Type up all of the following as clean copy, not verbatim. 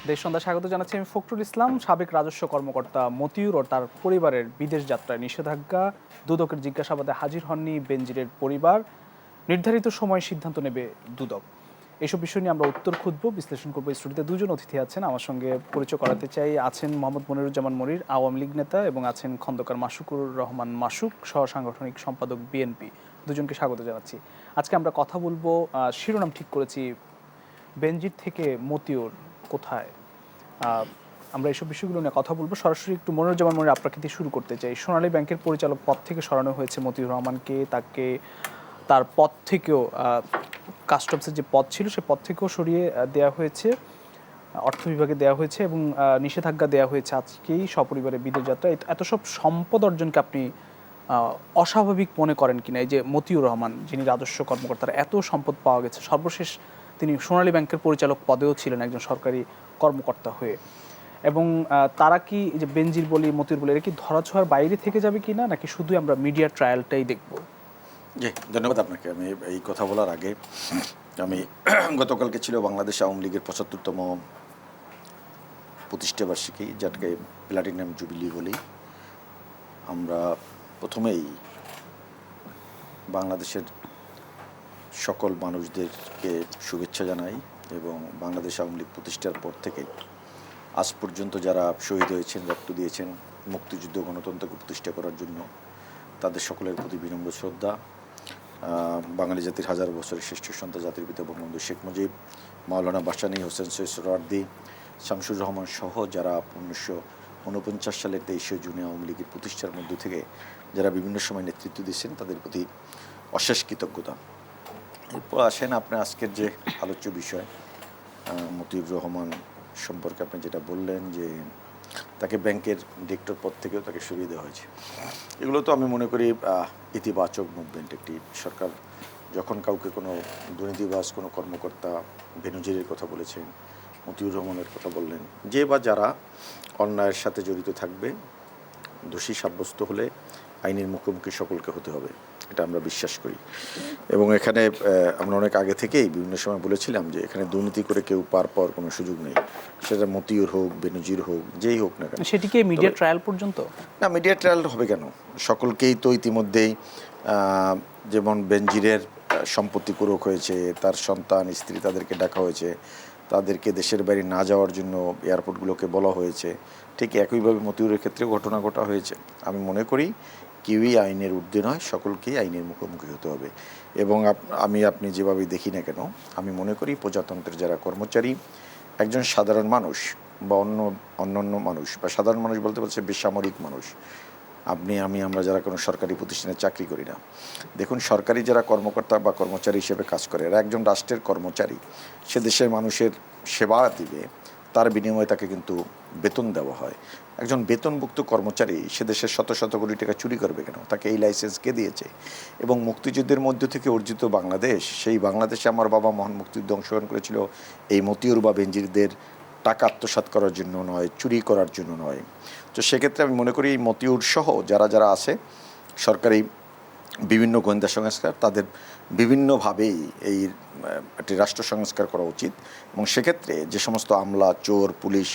দেশ সন্ধ্যা স্বাগত জানাচ্ছি আমি ফখরুল ইসলাম। সাবেক রাজস্ব কর্মকর্তা মতিউর ও তার পরিবারের বিদেশ যাত্রায় নিষেধাজ্ঞা, দুদকের জিজ্ঞাসাবাদে হাজির হননি বেনজিরের পরিবার, নির্ধারিত সময়ে সিদ্ধান্ত নেবে দুদক। এইসব বিষয় নিয়ে আমরা উত্তর খুঁজব, বিশ্লেষণ করবো। স্টুডিওতে দুজন অতিথি আছেন, আমার সঙ্গে পরিচয় করাতে চাই। আছেন মোহাম্মদ মনিরুজ্জামান মনির, আওয়ামী লীগ নেতা, এবং আছেন খন্দকার মাসুকুর রহমান মাসুক, সহ সাংগঠনিক সম্পাদক বিএনপি। দুজনকে স্বাগত জানাচ্ছি। আজকে আমরা কথা বলবো, শিরোনাম ঠিক করেছি, বেনজির থেকে মতিউর কোথায়। আমরা এইসব বিষয়গুলো নিয়ে কথা বলবো। সরাসরি একটু মনিরুজ্জামান মনির আপনাকে দিয়ে শুরু করতে চাই। সোনালী ব্যাংকের পরিচালক পদ থেকে সরানো হয়েছে মতিউর রহমানকে, তার পদ থেকেও কাস্টমসের যে পদ ছিল সে পদ থেকেও সরিয়ে দেওয়া হয়েছে, অর্থ বিভাগে দেওয়া হয়েছে, এবং নিষেধাজ্ঞা দেওয়া হয়েছে আজকেই সপরিবারে বিদেশ যাত্রা। এত সব সম্পদ অর্জনকে আপনি অস্বাভাবিক মনে করেন কিনা? এই যে মতিউর রহমান, যিনি রাজস্ব কর্মকর্তার, এত সম্পদ পাওয়া গেছে, সর্বশেষ তিনি সোনালী ব্যাংকের পরিচালক পদেও ছিলেন একজন সরকারি কর্মকর্তা হয়ে, এবং তারা কি, এই যে বেনজির বলি মতিউর বলি, এরা কি ধরাছোঁয়ার বাইরে থেকে যাবে কিনা, নাকি শুধু আমরা মিডিয়া ট্রায়ালটাই দেখব? জি, ধন্যবাদ আপনাকে। আমি এই কথা বলার আগে আমি গতকালকে ছিল বাংলাদেশ আওয়ামী লীগের ৭৫তম প্রতিষ্ঠাবার্ষিকী, যেটাকে প্ল্যাটিনাম জুবিলি বলি। আমরা প্রথমেই বাংলাদেশের সকল মানুষদেরকে শুভেচ্ছা জানাই, এবং বাংলাদেশ আওয়ামী লীগ প্রতিষ্ঠার পর থেকে আজ পর্যন্ত যারা শহীদ হয়েছেন, রক্ত দিয়েছেন মুক্তিযুদ্ধ গণতন্ত্রকে প্রতিষ্ঠা করার জন্য, তাদের সকলের প্রতি বিনম্র শ্রদ্ধা। বাঙালি জাতির হাজার বছরের শ্রেষ্ঠ সন্তান জাতির পিতা বঙ্গবন্ধু শেখ মুজিব, মাওলানা ভাসানী, হোসেন সৈয়দ সোহরাওয়ার্দী, শামসুর রহমান সহ যারা 1949 সালের 23শে জুনে আওয়ামী লীগের প্রতিষ্ঠার মধ্য থেকে যারা বিভিন্ন সময় নেতৃত্ব দিয়েছেন, তাদের প্রতি অশেষ কৃতজ্ঞতা। এরপর আসেন আপনার আজকের যে আলোচ্য বিষয়, মতিউর রহমান সম্পর্কে আপনি যেটা বললেন যে তাকে ব্যাংকের ডিরেক্টর পদ থেকেও তাকে সরিয়ে দেওয়া হয়েছে। এগুলো তো আমি মনে করি ইতিবাচক মুভমেন্ট। একটি সরকার যখন কাউকে কোনো দুর্নীতিবাজ কোনো কর্মকর্তা, বেনজিরের কথা বলেছেন, মতিউর রহমানের কথা বললেন, যে বা যারা অন্যায়ের সাথে জড়িত থাকবে, দোষী সাব্যস্ত হলে আইনের মুখোমুখি সকলকে হতে হবে, এটা আমরা বিশ্বাস করি। এবং এখানে আমরা অনেক আগে থেকেই বিভিন্ন সময় বলেছিলাম যে এখানে দুর্নীতি করে কেউ পার পাওয়ার কোনো সুযোগ নেই, সেটা মতিউর হোক, বেনজির হোক, যেই হোক না কেন। সেটিকে মিডিয়া ট্রায়াল পর্যন্ত না, মিডিয়া ট্রায়াল হবে কেন? সকলকেই তো ইতিমধ্যেই, যেমন বেনজিরের সম্পত্তি কুরক হয়েছে, তার সন্তান স্ত্রী, তাদেরকে ডাকা হয়েছে, তাদেরকে দেশের বাইরে না যাওয়ার জন্য এয়ারপোর্টগুলোকে বলা হয়েছে। ঠিক একইভাবে মতিউরের ক্ষেত্রেও ঘটনা ঘটা হয়েছে। আমি মনে করি কেউই আইনের ঊর্ধ্বে নয়, সকলকেই আইনের মুখোমুখি হতে হবে। এবং আপনি যেভাবে দেখি না কেন, আমি মনে করি প্রজাতন্ত্রের যারা কর্মচারী, একজন সাধারণ মানুষ বা অন্যান্য মানুষ, বা সাধারণ মানুষ বলতে বলছে বেসামরিক মানুষ, আমরা যারা কোনো সরকারি প্রতিষ্ঠানে চাকরি করি না, দেখুন সরকারি যারা কর্মকর্তা বা কর্মচারী হিসেবে কাজ করে, এরা একজন রাষ্ট্রের কর্মচারী, সে দেশের মানুষের সেবা দিবে, তার বিনিময়ে তাকে কিন্তু বেতন দেওয়া হয়। একজন বেতনভুক্ত কর্মচারী সে দেশের শত শত কোটি টাকা চুরি করবে কেন? তাকে এই লাইসেন্স কে দিয়েছে? এবং মুক্তিযুদ্ধের মধ্য থেকে অর্জিত বাংলাদেশ, সেই বাংলাদেশে আমার বাবা মহান মুক্তিযুদ্ধে অংশগ্রহণ করেছিল এই মতিউর বা বেনজিরদের টাকা আত্মসাৎ করার জন্য নয়, চুরি করার জন্য নয়। তো সেক্ষেত্রে আমি মনে করি এই মতিউর সহ যারা যারা আছে, সরকারি বিভিন্ন গোয়েন্দা সংস্কার, তাদের বিভিন্নভাবেই এই একটি রাষ্ট্র সংস্কার করা উচিত। এবং সেক্ষেত্রে যে সমস্ত আমলা, চোর, পুলিশ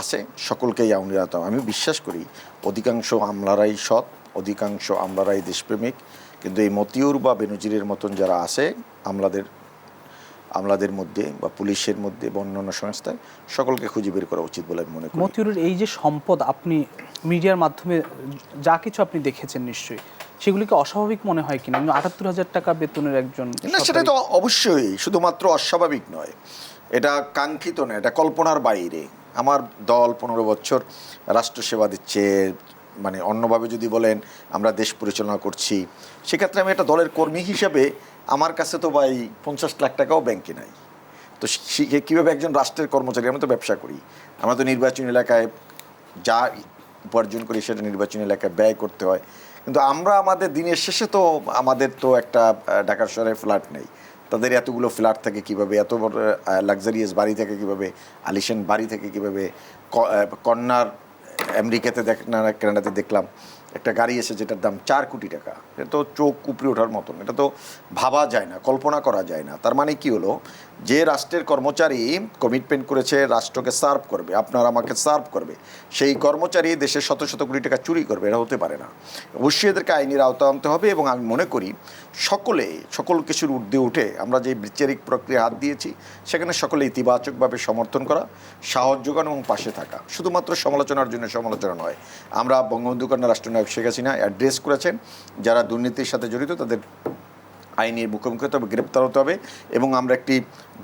আছে, সকলকেই আউনিরাত। আমি বিশ্বাস করি অধিকাংশ আমলারাই সৎ, অধিকাংশ আমলারাই দেশপ্রেমিক, কিন্তু এই মতিউর বা বেনজিরের মতন যারা আছে আমলাদের মধ্যে বা পুলিশের মধ্যে বা অন্যান্য সংস্থায়, সকলকে খুঁজে বের করা উচিত বলে আমি মনে করি। মতিউরের এই যে সম্পদ, আপনি মিডিয়ার মাধ্যমে যা কিছু আপনি দেখেছেন নিশ্চয়ই, সেগুলিকে অস্বাভাবিক মনে হয় কিনা? ৭৮,০০০ টাকা বেতনের একজন, না, সেটা তো অবশ্যই শুধুমাত্র অস্বাভাবিক নয়, এটা কাঙ্ক্ষিত নয়, এটা কল্পনার বাইরে। আমার দল ১৫ বছর রাষ্ট্রসেবা দিচ্ছে, মানে অন্যভাবে যদি বলেন আমরা দেশ পরিচালনা করছি, সেক্ষেত্রে আমি একটা দলের কর্মী হিসাবে আমার কাছে তো ভাই ৫০ লাখ টাকাও ব্যাংকে নাই। তো কীভাবে একজন রাষ্ট্রের কর্মচারী, আমরা তো ব্যবসা করি, আমরা তো নির্বাচনী এলাকায় যা উপার্জন করি সেটা নির্বাচনী এলাকায় ব্যয় করতে হয়। কিন্তু আমরা আমাদের দিনের শেষে তো আমাদের তো একটা ঢাকার শহরে ফ্ল্যাট নেই, তাদের এতগুলো ফ্ল্যাট থাকে কীভাবে, এত বড় লাক্সারিয়াস বাড়ি থাকে কীভাবে, আলিশান বাড়ি থাকে কীভাবে, কন্যার আমেরিকাতে কানাডাতে দেখলাম একটা গাড়ি এসে যেটার দাম 4 কোটি টাকা, এটা তো চোখ উপরে ওঠার মতন, এটা তো ভাবা যায় না, কল্পনা করা যায় না। তার মানে কি হলো, যে রাষ্ট্রের কর্মচারী কমিটমেন্ট করেছে রাষ্ট্রকে সার্ভ করবে, আপনার আমাকে সার্ভ করবে, সেই কর্মচারী দেশের শত শত কোটি টাকা চুরি করবে, এটা হতে পারে না। অবশ্যই এদেরকে আইনের আওতা আনতে হবে। এবং আমি মনে করি সকল কিছুর ঊর্ধ্বে উঠে আমরা যে বিচারিক প্রক্রিয়া হাত দিয়েছি সেখানে সকলে ইতিবাচকভাবে সমর্থন করা, সাহস যোগানো এবং পাশে থাকা, শুধুমাত্র সমালোচনার জন্য সমালোচনা নয়। আমরা বঙ্গবন্ধু কন্যা রাষ্ট্রনায়ক শেখ হাসিনা অ্যাড্রেস করেছেন, যারা দুর্নীতির সাথে জড়িত তাদের আইনের মুখোমুখি হতে হবে, গ্রেপ্তার হতে হবে। এবং আমরা একটি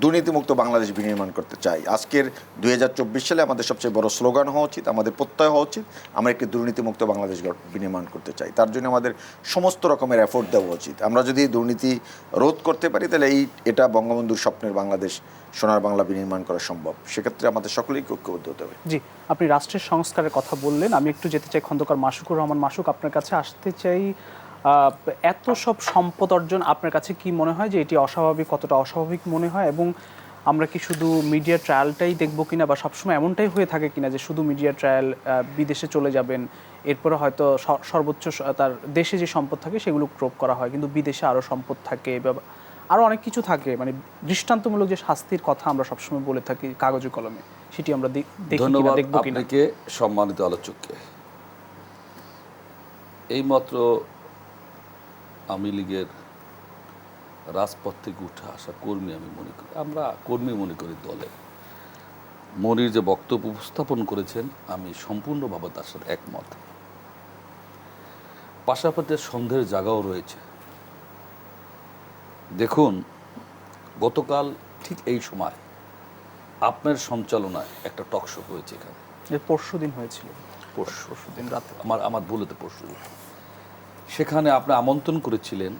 দুর্নীতিমুক্ত বাংলাদেশ বিনির্মাণ করতে চাই। আজকের 2024 সালে আমাদের সবচেয়ে বড় স্লোগান হওয়া উচিত, আমাদের প্রত্যয় হওয়া উচিত, আমরা একটি দুর্নীতিমুক্ত বাংলাদেশ বিনির্মাণ করতে চাই। তার জন্য আমাদের সমস্ত রকমের এফোর্ট দেওয়া উচিত। আমরা যদি দুর্নীতি রোধ করতে পারি তাহলে এটা বঙ্গবন্ধুর স্বপ্নের বাংলাদেশ, সোনার বাংলা বিনির্মাণ করা সম্ভব। সেক্ষেত্রে আমাদের সকলেই ঐক্যবদ্ধ হতে হবে। জি, আপনি রাষ্ট্রের সংস্কারের কথা বললেন, আমি একটু যেতে চাই খন্দকার মাসুকুর রহমান মাসুক, আপনার কাছে আসতে চাই। এত সব সম্পদ অর্জন আপনার কাছে কি মনে হয় যে এটি অস্বাভাবিক, কতটা অস্বাভাবিক মনে হয়? এবং আমরা কি শুধু মিডিয়া ট্রায়ালটাই দেখবো কিনা, বা সবসময় এমনটাই হয়ে থাকে কিনা যে শুধু মিডিয়া ট্রায়াল, বিদেশে চলে যাবেন, এরপরে হয়তো সর্বোচ্চ তার দেশে যে সম্পদ থাকে সেগুলো ক্রোপ করা হয়, কিন্তু বিদেশে আরও সম্পদ থাকে বা আরও অনেক কিছু থাকে, মানে দৃষ্টান্তমূলক যে শাস্তির কথা আমরা সবসময় বলে থাকি কাগজে কলমে, সেটি আমরা দেখি কিনা, দেখবো কিনা? আপনাকে সম্মানিত আলোচককে, এইমাত্র আওয়ামী লীগের রাজপথ থেকে উঠে আসা কর্মী আমি মনে করি, আমরা কর্মী মনে করি দলে, মনির যে বক্তব্য উপস্থাপন করেছেন আমি সম্পূর্ণভাবে তার সাথে একমত। পাশাপাশি সন্দেহের জায়গাও রয়েছে। দেখুন, গতকাল ঠিক এই সময় আপনার সঞ্চালনায় একটা টক শো হয়েছে এখানে, পরশু দিন হয়েছিল, পরশু দিন রাতে, আমার ভুলেতে পরশু দিন। সেখানে আপনি আমন্ত্রণ করেছিলেন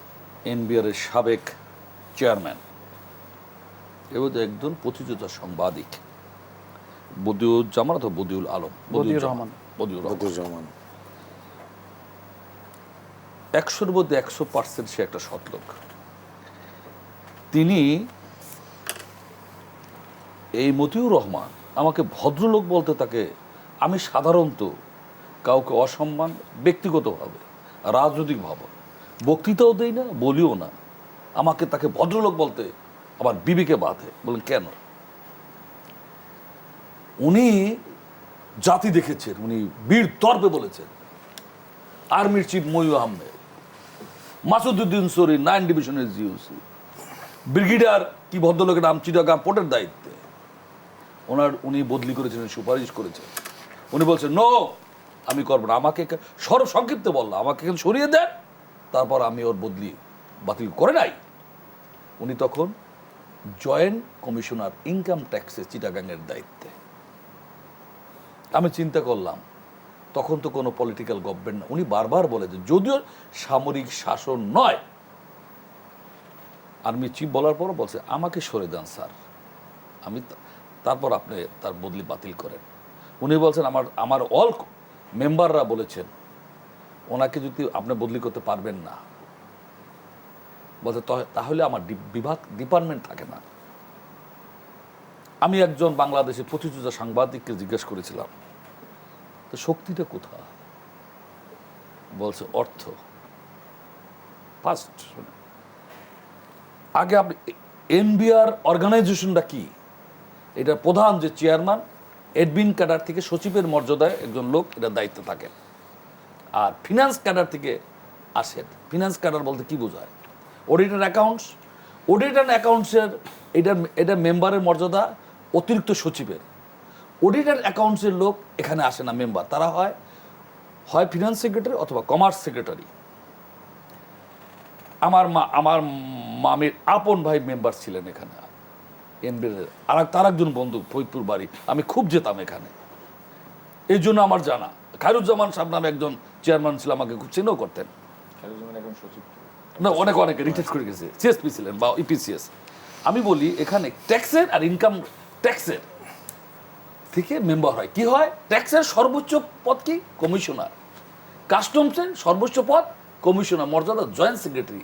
এনবিআরের সাবেক চেয়ারম্যান এবং একজন প্রতিযোগিতা সাংবাদিক বদিউজ্জামান অথবা বদিউল আলম, বদিউর রহমান। 100-র মধ্যে 100% সে একটা সৎ লোক। তিনি এই মতিউর রহমান আমাকে ভদ্রলোক বলতে, তাকে আমি সাধারণত কাউকে অসম্মান ব্যক্তিগতভাবে, রাজনৈতিকভাবে বক্তৃতাও দেই না, বলিও না, আমাকে তাকে ভদ্রলোক বলতে আমার বিবেকে বাধে। বলেন কেন? উনি জাতি দেখেছেন, উনি বীর তর্পে বলেছেন। আর্মির চিফ মইউ আহমেদ, মাসুদুদ্দিন সরি 9 ডিভিশনের জিওসি, ব্রিগেডিয়ার কি ভদ্রলোকের নাম, চিটাগাং পোর্টের দায়িত্বে, উনি বদলি করেছিলেন, সুপারিশ করেছেন। উনি বলছেন নো, আমি করবো না, আমাকে সংক্ষিপ্ত বললাম, আমাকে এখানে সরিয়ে দেন, তারপর আমি ওর বদলি বাতিল করে নাই। উনি তখন জয়েন্ট কমিশনার ইনকাম ট্যাক্সে চিটাগাংয়ের দায়িত্বে। আমি চিন্তা করলাম, তখন তো কোনো পলিটিক্যাল গভর্নমেন্ট না। উনি বারবার বলে যে যদিও সামরিক শাসন নয়, আর্মি চিফ বলার পরও বলছে আমাকে সরে দেন স্যার, আমি তারপর আপনি তার বদলি বাতিল করেন। উনি বলছেন আমার অল মেম্বাররা বলেছেন ওনাকে যদি আপনি বদলি করতে পারবেন না, বলতে তাহলে আমার ডিপার্টমেন্ট থাকে না। আমি একজন বাংলাদেশের প্রতিযোগিতা সাংবাদিককে জিজ্ঞেস করেছিলাম তো শক্তিটা কোথায়? বলছে অর্থ। ফার্স্ট আগে আপনি এনবিআর অর্গানাইজেশনটা কি, এটা প্রধান যে চেয়ারম্যান, এডমিন ক্যাডার থেকে সচিবের মর্যাদায় একজন লোক এটা দায়িত্বে থাকেন। আর ফিনান্স ক্যাডার থেকে আসেন। ফিনান্স ক্যাডার বলতে কি বোঝায়? অডিট অ্যান্ড অ্যাকাউন্টসের এটা মেম্বারের মর্যাদা অতিরিক্ত সচিবের। অডিট অ্যান্ড অ্যাকাউন্টসের লোক এখানে আসে না মেম্বার, তারা হয় ফিনান্স সেক্রেটারি অথবা কমার্স সেক্রেটারি। আমার মামির আপন ভাই মেম্বার ছিলেন এখানে এনবিআর, তার একজন বন্ধু ফরিদপুর বাড়ি, আমি খুব যেতাম এখানে, এই জন্য আমার জানা। খায়রুজ্জামান সাহেব নামে একজন চেয়ারম্যান ছিল, আমাকে খুব চিহ্ন করতেন না, অনেকে রিটায়ার করে গেছে, সিএসপি ছিলেন বা ইপিসিএস। আমি বলি এখানে ট্যাক্সের আর ইনকাম ট্যাক্সের থেকে মেম্বার হয়, কি হয়? ট্যাক্সের সর্বোচ্চ পদ কি? কমিশনার। কাস্টমসের সর্বোচ্চ পদ কমিশনার, মর্যাদা জয়েন্ট সেক্রেটারি।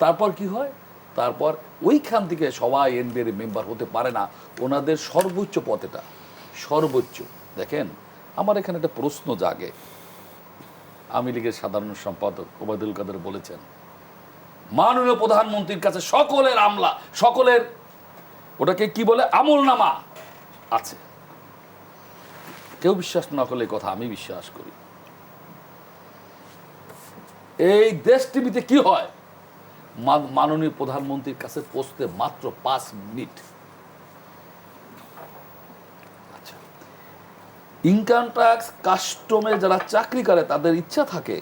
তারপর কি হয়? তারপর ওইখান থেকে সবাই এনবিআর মেম্বার হতে পারে না, ওনাদের সর্বোচ্চ পদ এটা, সর্বোচ্চ। দেখেন, আমার এখানে একটা প্রশ্ন জাগে, আওয়ামী লীগের সাধারণ সম্পাদক ওবায়দুল কাদের বলেছেন, মাননীয় প্রধানমন্ত্রীর কাছে সকলের আমলা, সকলের ওটাকে কি বলে আমলনামা আছে। কেউ বিশ্বাস না করলে এই কথা আমি বিশ্বাস করি। এই দেশ টিভিতে কি হয়, মাননীয় প্রধানমন্ত্রীর কাছে পৌঁছতে মাত্র 5 মিনিট। আচ্ছা, ইনকাম ট্যাক্স কাস্টমে যারা চাকরি করে তাদের ইচ্ছা থাকে,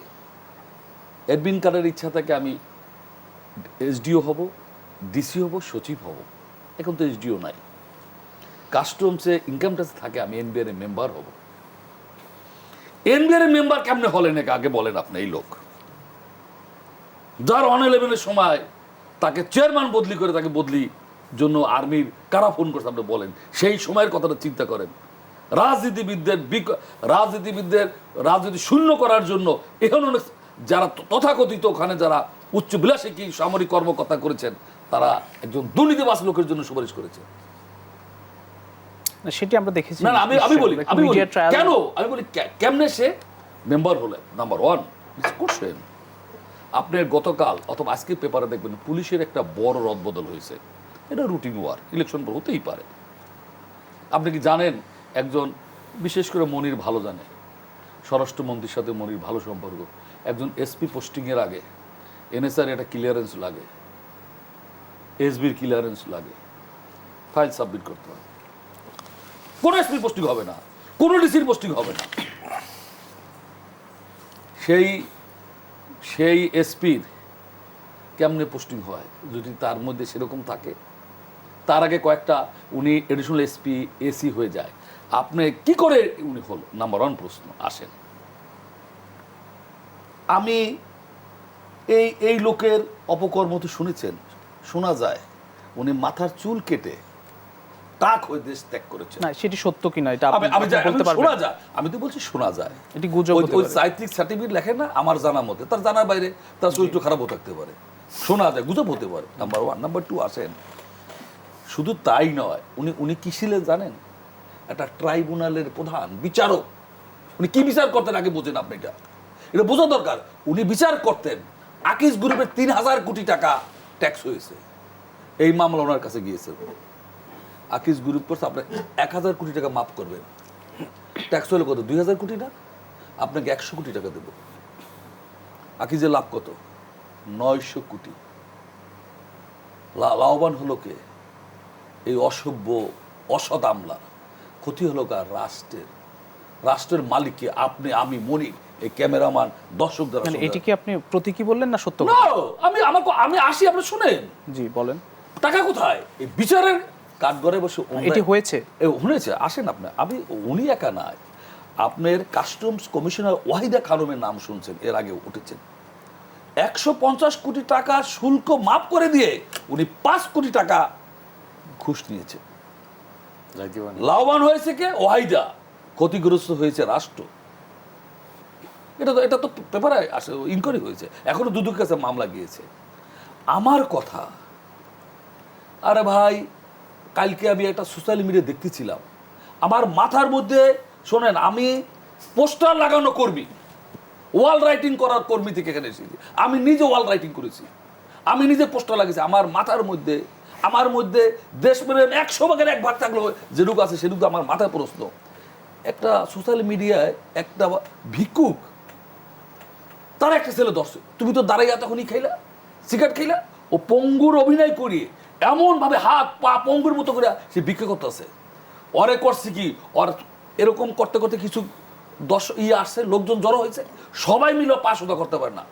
অ্যাডমিন কার্ডের ইচ্ছা থাকে আমি এসডিও হব, ডিসি হব, সচিব হব। এখন তো এসডিও নাই। কাস্টমসে ইনকাম ট্যাক্স থাকে আমি এনবিআর এর মেম্বার হব। এনবিআর এর মেম্বার কেমনে হলেন আগে বলেন আপনি। এই লোক যার 11-11 সময় তাকে চেয়ারম্যান বদলি করে তাকে বদলি জন্য আর্মির কারা ফোন করছে আপনি বলেন, সেই সময়ের কথাটা চিন্তা করেন। রাজনীতি শূন্য করার জন্য এখন অনেক যারা তথাকথিত ওখানে যারা উচ্চবিলাসী কি সামরিক কর্মকর্তা করেছেন, তারা একজন দুর্নীতিবাজ লোকের জন্য সুপারিশ করেছে। সেটি আমরা দেখেছি। না আমি বলি কেন, আমি বলি কেমনে সে মেম্বার হলে। নাম্বার 1 করছেন আপনার গতকাল অথবা আজকে পেপারে দেখবেন পুলিশের একটা বড় রদবদল হয়েছে। এটা রুটিন ওয়ার, ইলেকশন হতেই পারে। আপনি কি জানেন, একজন বিশেষ করে মনির ভালো জানে, স্বরাষ্ট্রমন্ত্রীর সাথে মনির ভালো সম্পর্ক। একজন এসপি পোস্টিংয়ের আগে এনএসআর একটা ক্লিয়ারেন্স লাগে, এসবির ক্লিয়ারেন্স লাগে, ফাইল সাবমিট করতে হয়। কোনো এসপি পোস্টিং হবে না, কোনো ডিসির পোস্টিং হবে না। সেই এসপির কেমনে পোস্টিং হয় যদি তার মধ্যে সেরকম থাকে? তার আগে কয়েকটা উনি এডিশনাল এসপি এসি হয়ে যায়, আপনি কি করে উনি হলো? নাম্বার 1 প্রশ্ন আসেন। আমি এই লোকের অপকর্ম তো শুনেছেন, শোনা যায় উনি মাথার চুল কেটে টাক হয়ে দেশ ত্যাগ করেছে। না সেটি সত্য কিনা এটা আপনি বলতে পারবেন? শোনা যায়, আমি তো বলছি শোনা যায়। এটি গুজব হতে ওই পারে। সাহিত্যিক সার্টিফিকেট লেখে না আমার জানার মতে, তার জানার বাইরে তার চরিত্র খারাপও থাকতে পারে, শোনা যায়, গুজব হতে পারে। নাম্বার 1। নাম্বার 2 আসেন, শুধু তাই নয়, উনি কি ছিলেন জানেন? একটা ট্রাইব্যুনালের প্রধান বিচারক। উনি কি বিচার করতেন আগে বোঝেন আপনি, এটা বোঝা দরকার। উনি বিচার করতেন আকিজ গ্রুপের 3000 কোটি টাকা ট্যাক্স হয়েছে, এই মামলা ওনার কাছে গিয়েছে। আকিজ গ্রুপ করছে আপনার 1000 কোটি টাকা মাফ করবেন, ট্যাক্স হলো কত? 2000 কোটি না, আপনাকে 100 কোটি টাকা দেব। আকিজের লাভ কত? 900 কোটি। লাভবান হলো কে? এই অসভ্য অসৎ আমলা। ক্ষতি হলো কার? রাষ্ট্রের মালিককে। আপনি, আমি, মনির, এই ক্যামেরাম্যান, দর্শক দ্বারা। এটি কি আপনি প্রতীকী বললেন না সত্য? আমি আসি, আপনি শুনেন। জি বলেন। টাকা কোথায়? এই বিচারের কাঠগড়ে বসে এটি হয়েছে। আসেন আপনি, উনি একা নয়, আপনার কাস্টমস কমিশনার ওয়াহিদা খানমের নাম শুনছেন, এর আগে উঠেছেন। 150 কোটি টাকা শুল্ক মাফ করে দিয়ে উনি 5 কোটি টাকা ঘুষ নিয়েছে। লাভবান হয়েছে কে? ওয়াহিদা। ক্ষতিগ্রস্ত হয়েছে রাষ্ট্র। এটা তো পেপারে আসে, ইনকোয়ারি হয়েছে, এখনো দুদকের কাছে মামলা গিয়েছে। আমার কথা, আরে ভাই, কালকে আমি একটা সোশ্যাল মিডিয়া দেখতেছিলাম, আমার মাথার মধ্যে, শোনেন, আমি পোস্টার লাগানো কর্মী, ওয়াল রাইটিং করার কর্মী থেকে এখানে এসেছি। আমি নিজে ওয়াল রাইটিং করেছি, আমি নিজে পোস্টার লাগিয়েছি। আমার মাথার মধ্যে, আমার মধ্যে দেশপ্রেম 100 ভাগের 1 ভাগ থাকলেও যেটুকু আছে সেটুকু আমার মাথায় প্রশ্ন। একটা সোশ্যাল মিডিয়ায় একটা ভিক্ষুক, তার একটা ছেলে দর্শক, তুমি তো দাঁড়াইয়া তখনই খাইলা, সিগারেট খাইলা। ও পঙ্গুর অভিনয় করিয়ে এমন ভাবে হাত পা পঙ্গুর মতো করে সে ভিক্ষা করতেছে। অরে করছে কি, ওর এরকম করতে করতে কিছু আসছে, লোকজন জড়ো হয়েছে, সবাই মিলে পাশ ওদা করতে পারে না,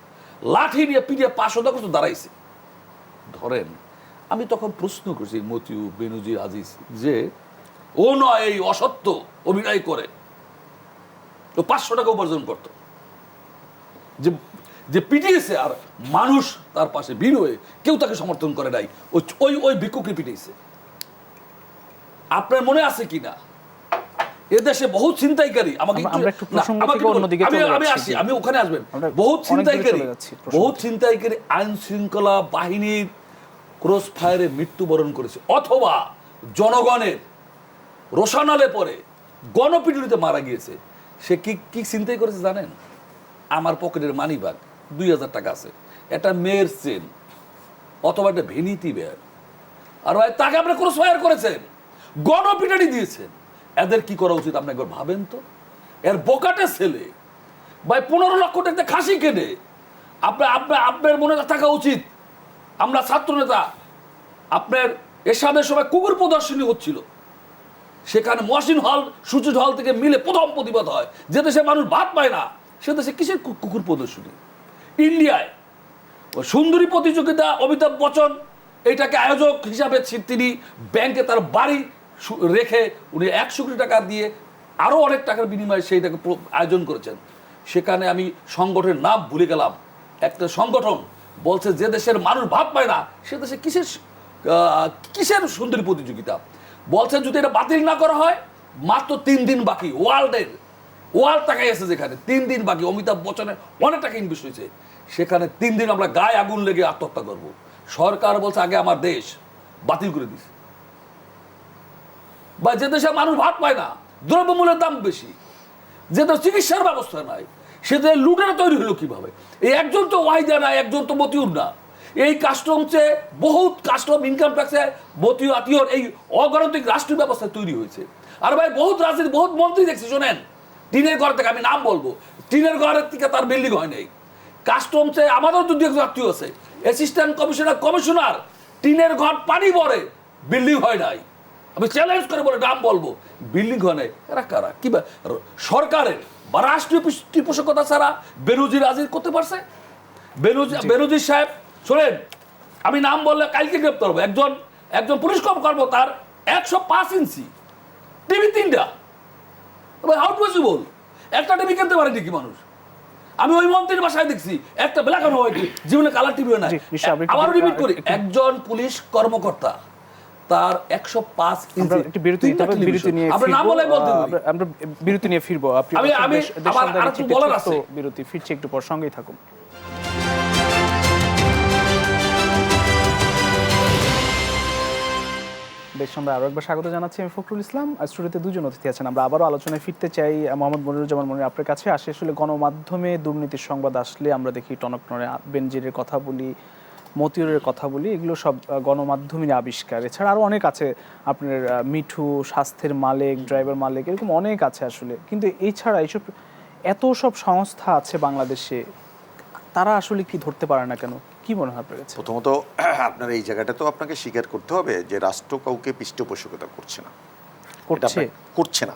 লাঠি নিয়ে পিটিয়ে পাশ ওদা করতে দাঁড়াইছে। ধরেন, আমি তখন প্রশ্ন করছি মতিউ, বেনজির, আজিজ, যে ও নয় এই অসত্য অভিনয় করে ও 500 টাকা উপার্জন করতো, যে পিটিয়েছে, আর মানুষ তার পাশে ভিড় হয়ে কেউ তাকে সমর্থন করে নাই, ওই ভিক্ষুককে পিটিয়েছে। আপনার মনে আছে কিনা এদেশে বহু ছিনতাইকারী, আমি ওখানে আসবেন, বহু ছিনতাইকারী আইন শৃঙ্খলা বাহিনীর ক্রস ফায়ারে মৃত্যুবরণ করেছে, অথবা জনগণের রোষানলে পরে গণপিটুনিতে মারা গিয়েছে। সে কি ছিনতাই করেছে জানেন? আমার পকেটের মানি ব্যাগ 2000 টাকা আছে, একটা মেয়ের চেন, অথবা একটা ভেনিটি ব্যাগ, আর ভাই তাকে আপনি ক্রস ফায়ার করেছেন, গণপিটানি দিয়েছেন। এদের কি করা উচিত আপনি একবার ভাবেন তো। এর বোকাটে ছেলে ভাই 15 লক্ষ টাকা খাসি কেটে আপনার মনে থাকা উচিত। আমরা ছাত্র নেতা, আপনার এরশাদের সময় কুকুর প্রদর্শনী হচ্ছিল, সেখানে মহসিন হল সুচিত হল থেকে মিলে প্রথম প্রতিবাদ হয়। যে দেশে মানুষ ভাত পায় না সে দেশে কিসের কুকুর প্রদর্শনী? ইন্ডিয়ায় সুন্দরী প্রতিযোগিতা, অমিতাভ বচ্চন এইটাকে আয়োজক হিসাবে তিনি ব্যাংকে তার বাড়ি রেখে উনি 100 কোটি টাকা দিয়ে আরো অনেক টাকার বিনিময়ে সেইটাকে আয়োজন করেছেন। সেখানে আমি সংগঠনের নাম ভুলে গেলাম, একটা সংগঠন বলছে যে দেশের মানুষ ভাত পায় না সে দেশে কিসের সুন্দরী প্রতিযোগিতা। বলছে যদি এটা বাতিল না করা হয়, মাত্র 3 দিন বাকি, ওয়ার্ল্ড টাকায় আছে যেখানে 3 দিন বাকি, অমিতাভ বচ্চনের অনেক টাকা ইনভেস্ট হয়েছে, সেখানে 3 দিন আমরা গায়ে আগুন লেগে আত্মহত্যা করব। সরকার বলছে আগে আমার দেশ বাতিল করে দিছে। বা যে দেশে মানুষ ভাত পায় না, দ্রব্যমূল্যের দাম বেশি, যে দেশে চিকিৎসার ব্যবস্থা নাই, সে দেশে লুটেরা তৈরি হলো কিভাবে? এই একজন তো ওয়াহিদা না, একজন তো মতিউর না। এই কাস্টমসে বহুত কাস্টম ইনকাম ট্যাক্সে মতিউর আতিউর এই অগণতান্ত্রিক রাষ্ট্রীয় ব্যবস্থা তৈরি হয়েছে। আর ভাই বহুত রাজনীতি, বহুত মন্ত্রী দেখছি, শোনেন, টিনের ঘর থেকে, আমি নাম বলবো, টিনের ঘরের থেকে তার বিল্ডিং হয় নাই। কাস্টমসে আমাদের তো 2 আত্মীয় আছে, অ্যাসিস্ট্যান্ট কমিশনার টিনের ঘর পানি ভরে, বিল্ডিং হয় নাই। আমি চ্যালেঞ্জ করে বলে নাম বলবো, বিল্ডিং হয় নাই। এরা কারা? কি সরকারের বা রাষ্ট্রীয় পৃষ্ঠপোষকতা ছাড়া বেনজির হাজির করতে পারছে? বেনজির সাহেব, শোনেন, আমি নাম বললে কালকে গ্রেপ্তার হবো। একজন পুলিশ কর্মকর্তা, তার 105 ইঞ্চি টিভি 3টা, হাউ পসিবল? একটা টিভি কিনতে পারেনি কি মানুষ? আমি ওই মন্ত্রীর বাসায় দেখছি একটা ব্ল্যাক এন্ড হোয়াইট, জীবনে কালার টিভিও নাই। আবারও রিপিট করি, একজন পুলিশ কর্মকর্তা, তার 105 ইঞ্চি। একটু বিরতি নিতে হবে, বিরতি নিয়ে আমরা নাম বলে বলতে আমরা বিরতি নিয়ে ফিরবো। আপনি আমি আবার আরেকটু বলার আছে, বিরতি ফিরছি একটু পর, সঙ্গেই থাকুন। বেশ, আমরা আরো একবার স্বাগত জানাচ্ছি। আমি ফখরুল ইসলাম, স্টুডিওতে 2 জন অতিথি আছেন। আমরা আবারও আলোচনায় ফিরতে চাই। মোহাম্মদ মনিরুজ্জামান মনির, আপনার কাছে আসে। আসলে গণমাধ্যমে দুর্নীতির সংবাদ আসলে আমরা দেখি টনক নড়ে, বেনজিরের কথা বলি, মতিউরের কথা বলি, এগুলো সব গণমাধ্যমের আবিষ্কার। এছাড়া আরও অনেক আছে, আপনার মিঠু, স্বাস্থ্যের মালিক, ড্রাইভার মালিক, এরকম অনেক আছে আসলে। কিন্তু এছাড়া এইসব এত সব সংস্থা আছে বাংলাদেশে, তারা আসলে কি ধরতে পারে না কেন? কি মনে হয় আপনার কাছে? প্রথমত আপনার এই জায়গাটা তো আপনাকে স্বীকার করতে হবে যে রাষ্ট্র কাউকে পৃষ্ঠপোষকতা করছে না।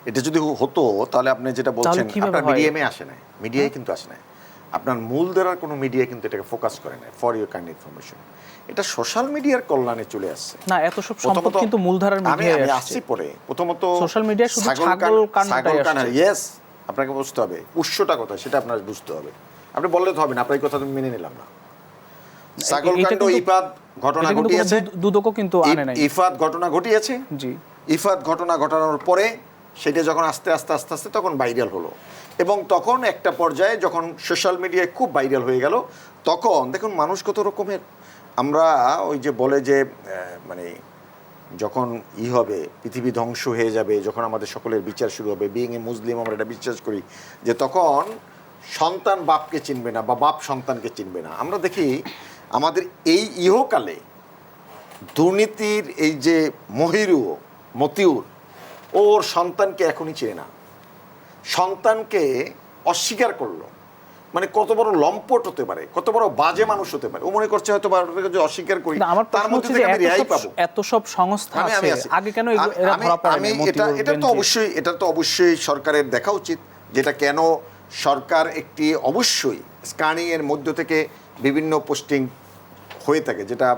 এটা যদি হতো তাহলে আপনি যেটা বলছেন, আপনার মিডিয়ামে আসে না, মিডিয়ায় কিন্তু আসে না, আপনার মূলধারার কোনো মিডিয়া কিন্তু এটাকে ফোকাস করে না। ফর ইউর কাইন্ড ইনফরমেশন, এটা সোশ্যাল মিডিয়ার কল্যাণে চলে আসছে। না, এত সব সম্পদ কিন্তু মূলধারার মিডিয়ায় আসছে। আমি আসছি পরে। প্রথমত সোশ্যাল মিডিয়া শুধু ছাগল কান্নাটাই আসছে। ইয়েস, আপনাকে বুঝতে হবে উৎসটা কোথায়, সেটা আপনার বুঝতে হবে। আপনি বললে তো হবে না, আপনার এই কথা তুমি মেনে নিলাম না। ছাগলকাণ্ড ইফাত ঘটনা ঘটিয়েছে, দুদকও কিন্তু আনে নাই। ইফাত ঘটনা ঘটিয়েছে, জি, ইফাত ঘটনা ঘটানোর পরে সেটা যখন আস্তে আস্তে তখন ভাইরাল হলো, এবং তখন একটা পর্যায়ে যখন সোশ্যাল মিডিয়ায় খুব ভাইরাল হয়ে গেল, তখন দেখুন মানুষ কত রকমের, আমরা ওই যে বলে যে মানে যখন হবে, পৃথিবী ধ্বংস হয়ে যাবে, যখন আমাদের সকলের বিচার শুরু হবে, বিইং এ মুসলিম আমরা এটা বিশ্বাস করি যে তখন সন্তান বাপকে চিনবে না বা বাপ সন্তানকে চিনবে না। আমরা দেখি আমাদের এই ইহকালে দুর্নীতির এই যে মতিউর, ওর সন্তানকে এখনই চিনে না, সন্তানকে অস্বীকার করলো। মানে কত বড় লম্পট হতে পারে, কত বড় বাজে মানুষ হতে পারে। ও মনে করছে হয়তো যে অস্বীকার করি, তার মধ্যে থেকে আমি রেহাই পাবো। এত সব সংস্থা আছে, আগে কেন এরা ধরা পড়ে না? এটা তো অবশ্যই সরকারের দেখা উচিত, যেটা কেন সরকার একটি অবশ্যই স্ক্যানিং এর মধ্য থেকে বিভিন্ন পোস্টিং হয়ে থাকে, যেটা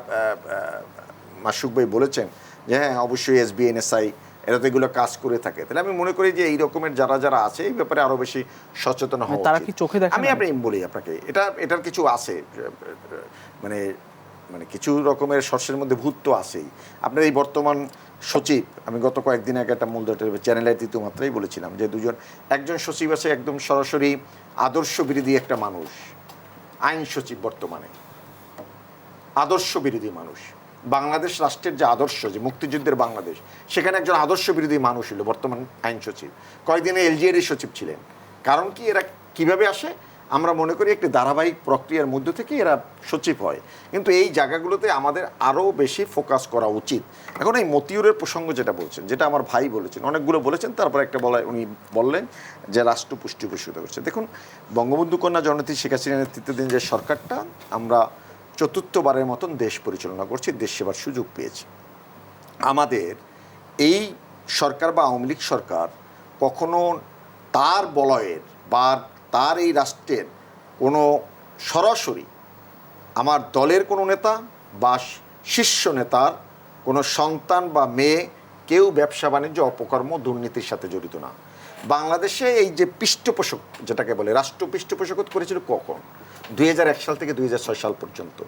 মাসুক ভাই বলেছেন যে হ্যাঁ অবশ্যই এসবি, এনএসআই এরা তো এগুলো কাজ করে থাকে। তাহলে আমি মনে করি যে এই রকমের যারা আছে এই ব্যাপারে আরো বেশি সচেতন হওয়া উচিত। তারা কি চোখে দেখে? আমি বলি আপনাকে, এটার কিছু আছে, মানে কিছু রকমের শস্যের মধ্যে ভূত তো আছেই। আপনার এই বর্তমান সচিব, আমি গত কয়েকদিন আগে একটা মূলধারা চ্যানেলের তৃতীয় মাত্রাই বলেছিলাম যে একজন সচিব আছে একদম সরাসরি আদর্শ বিরোধী একটা মানুষ, আইন সচিব, বর্তমানে আদর্শ বিরোধী মানুষ। বাংলাদেশ রাষ্ট্রের যে আদর্শ, যে মুক্তিযুদ্ধের বাংলাদেশ, সেখানে একজন আদর্শ বিরোধী মানুষ হলো বর্তমান আইন সচিব। কয়েকদিনে এলজিআর সচিব ছিলেন। কারণ কি, এরা কিভাবে আসে? আমরা মনে করি একটি ধারাবাহিক প্রক্রিয়ার মধ্য থেকে এরা সচিব হয়, কিন্তু এই জায়গাগুলোতে আমাদের আরও বেশি ফোকাস করা উচিত। এখন এই মতিউরের প্রসঙ্গ যেটা বলছেন, যেটা আমার ভাই বলেছেন, অনেকগুলো বলেছেন, তারপর একটা উনি বললেন যে রাষ্ট্র পৃষ্ঠপোষকতা করছে। দেখুন, বঙ্গবন্ধু কন্যা জননেত্রী শেখ হাসিনার নেতৃত্বাধীন যে সরকারটা, আমরা চতুর্থবারের মতন দেশ পরিচালনা করছি, দেশ সেবার সুযোগ পেয়েছি। আমাদের এই সরকার বা আওয়ামী লীগ সরকার কখনো তার বলয়ের বা তার এই রাষ্ট্রের কোনো সরাসরি আমার দলের কোনো নেতা বা শীর্ষ নেতার কোনো সন্তান বা মেয়ে কেউ ব্যবসা বাণিজ্য, অপকর্ম, দুর্নীতির সাথে জড়িত না। বাংলাদেশে এই যে পৃষ্ঠপোষক যেটাকে বলে, রাষ্ট্র পৃষ্ঠপোষকতা করেছিল কখন? 2001 সাল থেকে 2006 সাল পর্যন্ত।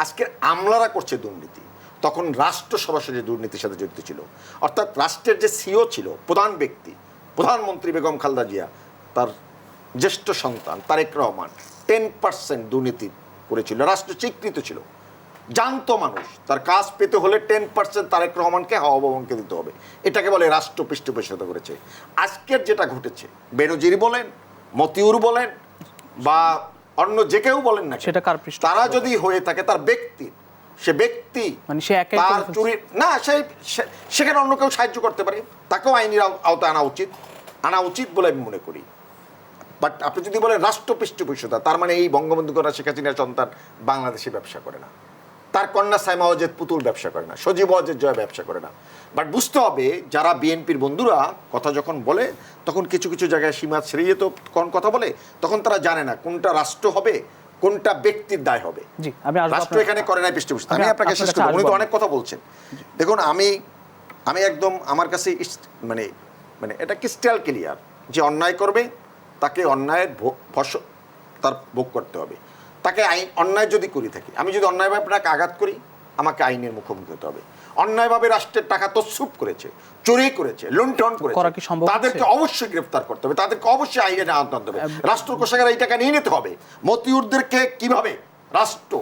আজকের আমলারা করছে দুর্নীতি, তখন রাষ্ট্র সরাসরি দুর্নীতির সাথে জড়িত ছিল। অর্থাৎ রাষ্ট্রের যে সিও ছিল, প্রধান ব্যক্তি, প্রধানমন্ত্রী বেগম খালেদা জিয়া, তার জ্যেষ্ঠ সন্তান তারেক রহমান 10% দুর্নীতি করেছিল, রাষ্ট্র স্বীকৃত ছিল, জানতো মানুষ। তার কাজ পেতে হলে 10% তারেক রহমানকে, হাওয়া ভবনকে দিতে হবে। এটাকে বলে রাষ্ট্র পৃষ্ঠপোষকতা করেছে। আজকের যেটা ঘটেছে, বেনজির বলেন, মতিউর বলেন বা অন্য যে কেউ বলেন না, সেটা কার পৃষ্ঠপোষকতা? তারা যদি হয়ে থাকে তার ব্যক্তির, সে ব্যক্তি মানে সে একাই তার করে ফেলছে? চুরি না, সেখানে অন্য কেউ সাহায্য করতে পারে, তাকেও আইনের আওতায় আনা উচিত বলে আমি মনে করি। বাট আপনি যদি বলেন রাষ্ট্র পৃষ্ঠপোষকতা, তার মানে এই বঙ্গবন্ধু কন্যা শেখ হাসিনার সন্তান বাংলাদেশে ব্যবসা করে না, তার কন্যা সাইমা ওয়াজেদ পুতুল ব্যবসা করে না, সজীব ওয়াজেদ জয় ব্যবসা করে না। বাট বুঝতে হবে, যারা বিএনপির বন্ধুরা কথা যখন বলে, তখন কিছু কিছু জায়গায় সীমা ছেড়িয়ে তো কোন কথা বলে, তখন তারা জানে না কোনটা রাষ্ট্র হবে, কোনটা ব্যক্তির দায় হবে। জি, আমি আসবো রাষ্ট্র আপনার- এখানে করে নাই পৃষ্ঠপোষকতা। আমি আমি আপনাকে আপনার শেষ কাছে করব, উনি তো আসবো। অনেক কথা বলছেন। দেখুন, আমি একদম আমার কাছে মানে মানে এটা ক্রিস্টাল ক্লিয়ার যে অন্যায় করবে তাকে অন্যায়ের তার ভোগ করতে হবে। তাকে অন্যায় যদি করি থাকি, আমি যদি অন্যায়ভাবে আপনাকে আঘাত করি, আমাকে আইনের মুখোমুখি হতে হবে। অন্যায়ভাবে রাষ্ট্রের টাকা তছরূপ করেছে, চুরি করেছে, লুণ্ঠন করা করেছে, কি সম্ভব তাদেরকে হচ্ছে? অবশ্যই গ্রেফতার করতে হবে, তাদেরকে অবশ্যই আইনের আওতায় আনতে হবে। রাষ্ট্র কোষাগারে এই টাকা নিয়ে নিতে হবে। মতিউরদেরকে কিভাবে রাষ্ট্র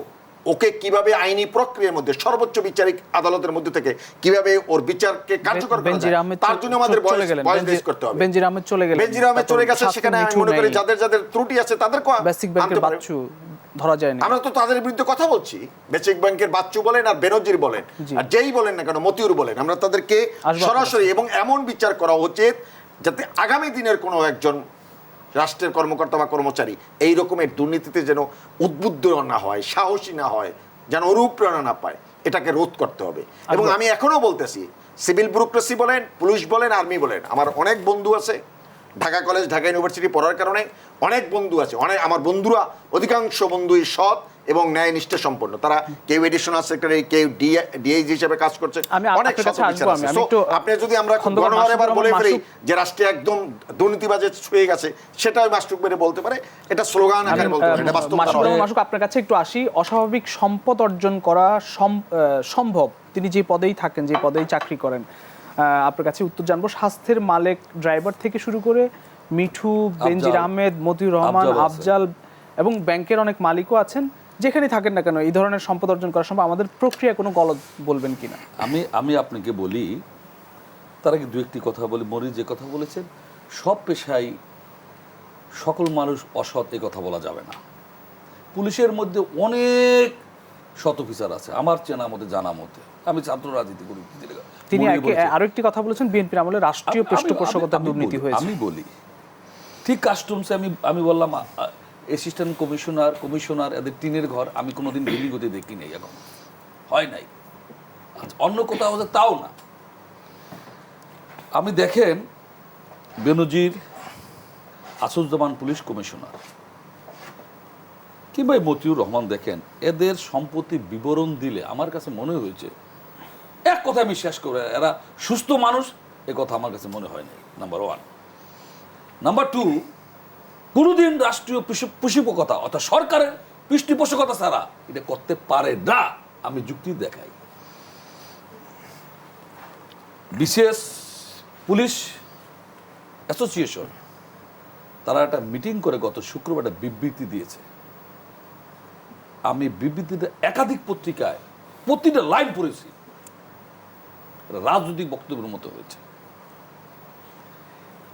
ওকে কিভাবে আইনি প্রক্রিয়ার মধ্যে সর্বোচ্চ বিচারিক আদালতের মধ্যে থেকে কিভাবে ওর বিচারকে কার্যকর করা বেনজির যায়, আহমেদ তার জন্য আমাদের চলে গেলেন। ভয়েস রেজ করতে হবে। বেনজির আহমেদ চলে গেলেন। বেনজির আহমেদ চলে গেছে, সেখানে আমি মনে করি যাদের যাদের ত্রুটি আছে তাদেরকে বেসিক ব্যাংকের আনতে পারে। বাচ্চু ধরা যায়নি। আমরা তো তাদের বিরুদ্ধে কথা বলছি, বেসিক ব্যাংকের বাচ্চু বলেন আর বেনজির বলেন আর যেই বলেন না কেন, মতিউর বলেন, আমরা তাদেরকে আসবো সরাসরি এবং এমন বিচার করা উচিত যাতে আগামী দিনের কোনো একজন রাষ্ট্রের কর্মকর্তা বা কর্মচারী এই রকমের দুর্নীতিতে যেন উদ্বুদ্ধ না হয়, সাহসী না হয়, যেন অনুপ্রেরণা না পায়, এটাকে রোধ করতে হবে। এবং আমি এখনো বলতেছি, সিভিল ব্যুরোক্রেসি বলেন, পুলিশ বলেন, আর্মি বলেন, আমার অনেক বন্ধু আছে ঢাকা কলেজ, ঢাকা ইউনিভার্সিটি পড়ার কারণে অনেক বন্ধু আছে, অনেক আমার বন্ধুরা অধিকাংশ বন্ধুই সৎ এবং ন্যায় নিষ্ঠা সম্পন্ন। তারা কেউ এডিশনাল সেক্রেটারি, কেউ ডিআইজি হিসেবে কাজ করছে, অনেক সৎ বিচার আছে। আপনি যদি আমরা গণহারে এবার বলে ফেলি যে রাষ্ট্রে একদম দুর্নীতিবাজে ছুঁয়ে গেছে, সেটাও মাসুক মেরে বলতে পারে, এটা স্লোগান আকারে বলতে পারে, এটা বাস্তবতা নয়। মাসুক, আপনার কাছে একটু আসি। অস্বাভাবিক সম্পদ অর্জন করা সম্ভব, তিনি যে পদেই থাকেন, যে পদেই চাকরি করেন, আপনার কাছে উত্তর জানবো। স্বাস্থ্যের মালিক ড্রাইভার থেকে শুরু করে মিঠু, বেনজির আহমেদ, মতিউর রহমান, আফজাল এবং ব্যাংকের অনেক মালিকও আছেন, যেখানে থাকেন না কেন এই ধরনের সম্পদ অর্জন করা সম্ভব। আমাদের প্রক্রিয়া কোনো গলদ বলবেন কিনা? আমি আপনাকে বলি, তার আগে দু একটি কথা বলি। মরি যে কথা বলেছেন, সব পেশায় সকল মানুষ অসৎ, এ কথা বলা যাবে না। পুলিশের মধ্যে অনেক সৎ অফিসার আছে, আমার চেনা মতে, জানা মতে। আমি ছাত্র রাজনীতি করি। তিনি আরো একটি কথা বলেছেন, বিএনপির আমলে রাষ্ট্রীয় পৃষ্ঠপোষকতার দুর্নীতি হয়েছে। আমি বলি, ঠিক কাস্টমসে আমি বললাম অ্যাসিস্ট্যান্ট কমিশনার এদের টিনের ঘর আমি কোনোদিন বিল্ডিং হতে দেখি নাই, এখন হয় নাই। অন্য কোথাও হচ্ছে তাও না। আমি দেখেন, বেনজির, আসুজ্জামান পুলিশ কমিশনার কিংবা মতিউর রহমান, দেখেন এদের সম্পত্তির বিবরণ দিলে আমার কাছে মনে হয়েছে, এক কথা আমি শেষ করে, এরা সুস্থ মানুষ, এ কথা আমার কাছে মনে হয় নাই। নাম্বার 1। নাম্বার 2, কোনোদিন রাষ্ট্রীয় পৃষ্ঠপোষকতা অর্থাৎ সরকারের পৃষ্ঠপোষকতা ছাড়া এটা করতে পারে না। আমি যুক্তি দেখাই। বিশেষ পুলিশ অ্যাসোসিয়েশন তারা একটা মিটিং করে গত শুক্রবার একটা বিবৃতি দিয়েছে। আমি বিবৃতিতে একাধিক পত্রিকায় প্রতিটা লাইন পড়েছি, রাজনৈতিক বক্তব্যের মতো হয়েছে।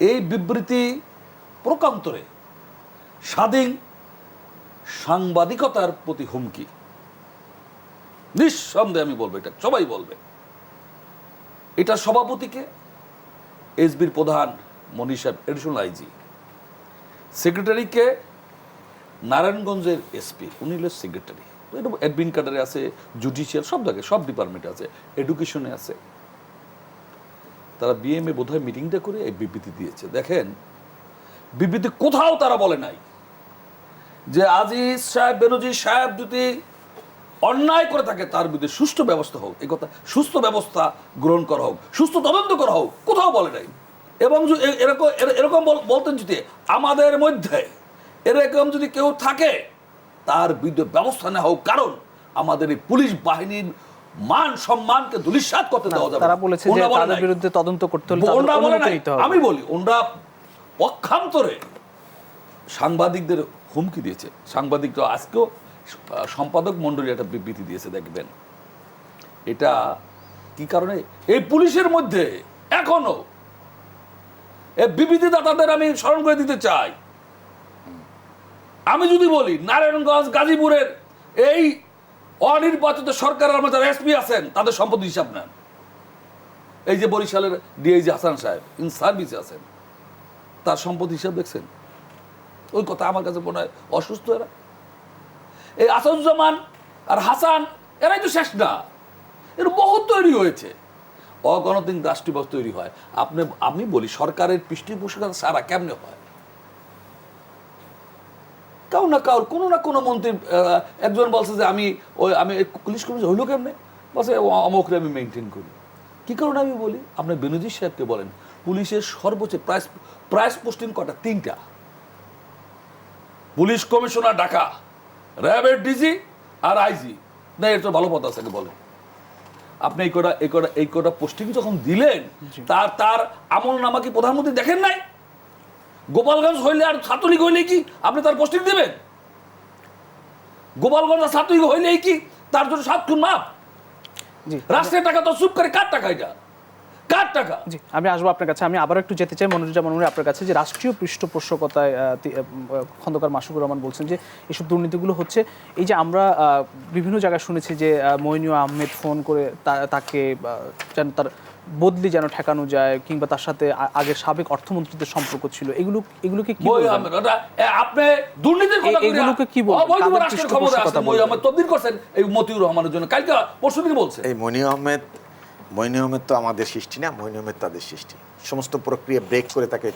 এই বিবৃতি প্রকান্তরে স্বাধীন সাংবাদিকতার প্রতি হুমকি। নিঃসন্দেহে আমি বলবো, এটা সবাই বলবে। এটার সভাপতিকে এসবির প্রধান মনির সাহেব, এডিশনাল আইজি। সেক্রেটারিকে নারায়ণগঞ্জের এসপি, উনি হলেন সেক্রেটারি। অ্যাডমিন কার্ডারে আছে, জুডিশিয়াল, সব জায়গায়, সব ডিপার্টমেন্টে আছে, এডুকেশনে আছে। তারা বিএমএ বোধহয় মিটিংটা করে এই বিবৃতি দিয়েছে। দেখেন, বিবৃতি কোথাও তারা বলে নাই যে আজিজ সাহেব, বেনজির সাহেব যদি অন্যায় করে থাকে তার বিরুদ্ধে সুষ্ঠু ব্যবস্থা হোক, এই কথা, সুস্থ ব্যবস্থা গ্রহণ করা হোক, সুস্থ তদন্ত করা হোক, কোথাও বলে নাই। এবং এরকম এরকম বলতেন যদি আমাদের মধ্যে এরকম যদি কেউ থাকে তার বিরুদ্ধে ব্যবস্থা নেওয়া হোক, কারণ আমাদের এই পুলিশ বাহিনীর মান সম্মানকে ধূলিসাৎ করতে দেওয়া যাবে। তারা বলেছে যে তাদের বিরুদ্ধে তদন্ত করতে হলে তাদের অনুমতি নিতে হবে। আমি বলি, ওনরা পক্ষান্তরে সাংবাদিকদের হুমকি দিয়েছে। সাংবাদিকরা আজকেও সম্পাদক মণ্ডলী একটা বিবৃতি দিয়েছে, দেখবেন। এটা কি কারণে? এই পুলিশের মধ্যে এখনো এই বিবৃতিদাতাদের আমি স্মরণ করে দিতে চাই। আমি যদি বলি নারায়ণগঞ্জ, গাজীপুরের এই অনির্বাচিত সরকারের মধ্যে যারা এসপি আছেন তাদের সম্পত্তি হিসাব নেন। এই যে বরিশালের ডিআইজি হাসান সাহেব ইন সার্ভিসে আছেন, তার সম্পত্তি হিসাব দেখছেন? ওই কথা আমার কাছে মনে হয় অসুস্থ। এরা, এই আসাদুজ্জামান আর হাসান, এরাই তো শেষ না, এর বহুত তৈরি হয়েছে। অগণতান্ত্রিক রাষ্ট্রীয় ব্যবস্থা তৈরি হয়। আমি বলি, সরকারের পৃষ্ঠপোষকতা সারা কেমনে হয়? কাউ না কাউর, কোনো না কোনো মন্ত্রী, একজন বলছে যে আমি পুলিশ কমিশন হইলো কেমনে, বলছে অমুকরে আমি মেনটেন করি। কি কারণে আমি বলি? আপনি বেনজির সাহেবকে বলেন, পুলিশের সর্বোচ্চ প্রাইস পোস্টিং কটা? 3টা। পুলিশ কমিশনার ঢাকা, র্যাবের ডিজি আর আইজি। না, এর তো ভালো পথ আছে, বলেন আপনি এই কটা পোস্টিং যখন দিলেন, তার আমল নামা কি প্রধানমন্ত্রী দেখেন নাই? গোপালগঞ্জ হইলে আর ছাত্রলীগ হইলে কি আপনি তার পোস্টিং দিবেন? গোপালগঞ্জ আর ছাত্রলীগ হইলেই কি তার জন্য 7 খুন মাপ? রাষ্ট্রের টাকা তো চুপ করে, কার টাকা এটা? কার টাকা? জি, আমি আসবো আপনার কাছে। আমি আবারও একটু যেতে চাই মনিরুজ্জামান মুনির আপনার কাছে, যে রাষ্ট্রীয় পৃষ্ঠপোষকতায় খন্দকার মাসুকুর রহমান বলছেন যে এসব দুর্নীতিগুলো হচ্ছে। এই যে আমরা বিভিন্ন জায়গায় শুনেছি যে মইনুল আহমেদ ফোন করে তাকে যেন তার বদলি যেন ঠেকানো যায়, কিংবা তার সাথে আগের সাবেক অর্থমন্ত্রীদের সম্পর্ক ছিল। এগুলোকে কি বলবেন? আপনি দুর্নীতির কথা এগুলোকে কি বলবেন? অবৈধ রাষ্ট্রের ক্ষমতা আছে। মইনুল আহমেদ তদবির করছেন এই মতিউর রহমানের জন্য, কালকে পরশুদিন বলছে। এই মইনুল আহমেদ তো আমাদের সৃষ্টি না, মইনুল আহমেদ তাদের সৃষ্টি। সমস্ত প্রক্রিয়া ব্রেক করে তাকে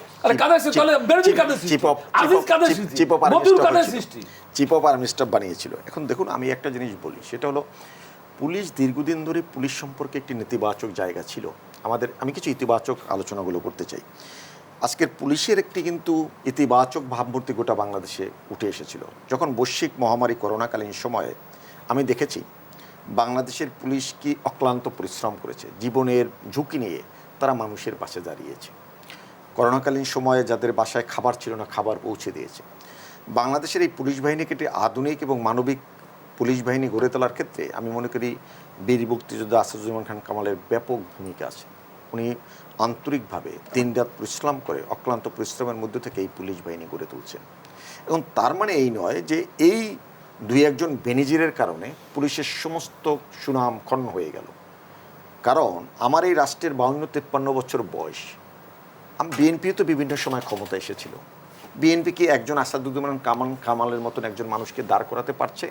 চিফ অফ আর্মি স্টাফ বানিয়েছিল। এখন দেখুন, আমি একটা জিনিস বলি, সেটা হলো পুলিশ দীর্ঘদিন ধরে পুলিশ সম্পর্কে একটি নেতিবাচক জায়গা ছিল আমাদের। আমি কিছু ইতিবাচক আলোচনাগুলো করতে চাই। আজকের পুলিশের একটি কিন্তু ইতিবাচক ভাবমূর্তি গোটা বাংলাদেশে উঠে এসেছিল যখন বৈশ্বিক মহামারী করোনাকালীন সময়ে। আমি দেখেছি বাংলাদেশের পুলিশ কি অক্লান্ত পরিশ্রম করেছে, জীবনের ঝুঁকি নিয়ে তারা মানুষের পাশে দাঁড়িয়েছে। করোনাকালীন সময়ে যাদের বাসায় খাবার ছিল না, খাবার পৌঁছে দিয়েছে। বাংলাদেশের এই পুলিশ বাহিনীকে একটি আধুনিক এবং মানবিক পুলিশ বাহিনী গড়ে তোলার ক্ষেত্রে আমি মনে করি বীর মুক্তিযোদ্ধা আসাদুজ্জামান খান কামালের ব্যাপক ভূমিকা আছে। উনি আন্তরিকভাবে দিনরাত পরিশ্রম করে, অক্লান্ত পরিশ্রমের মধ্যে থেকে এই পুলিশ বাহিনী গড়ে তুলছেন। এবং তার মানে এই নয় যে এই 2-1 বেনিজিরের কারণে পুলিশের সমস্ত সুনাম ক্ষণ্ণ হয়ে গেল। কারণ আমার এই রাষ্ট্রের 52-53 বছর বয়স। বিএনপি তো বিভিন্ন সময় ক্ষমতা এসেছিল। বিএনপি কি একজন আসাদুজ্জামান কামালের মতন একজন মানুষকে দাঁড় করাতে পারছে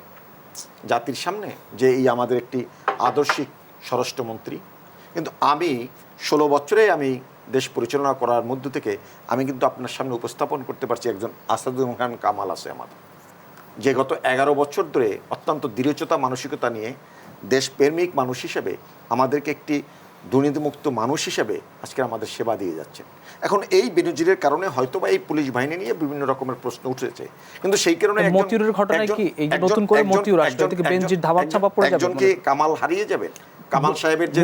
জাতির সামনে যে এই আমাদের একটি আদর্শিক স্বরাষ্ট্রমন্ত্রী? কিন্তু আমি 16 বছরে আমি দেশ পরিচালনা করার মধ্য থেকে আমি কিন্তু আপনার সামনে উপস্থাপন করতে পারছি একজন আসাদুজ্জামান খান কামাল আছে আমাদের, যে গত 11 বছর ধরে অত্যন্ত দৃঢ়চেতা মানসিকতা নিয়ে দেশপ্রেমিক মানুষ হিসেবে আমাদেরকে একটি দুর্নীতিমুক্ত মানুষ হিসেবে আজকে আমাদের সেবা দিয়ে যাচ্ছে। এখন এই বেনজিরের কারণে হয়তো বা এই পুলিশ বাহিনী নিয়ে বিভিন্ন রকমের প্রশ্ন উঠেছে, কিন্তু সেই কারণে মতিউরের ঘটনায় কি এই যে নতুন করে মতিউর আসলে থেকে বেনজির ধামাচাপা চাপা পড়ে যাবে? একজন কি কামাল হারিয়ে যাবেন? কামাল সাহেবের যে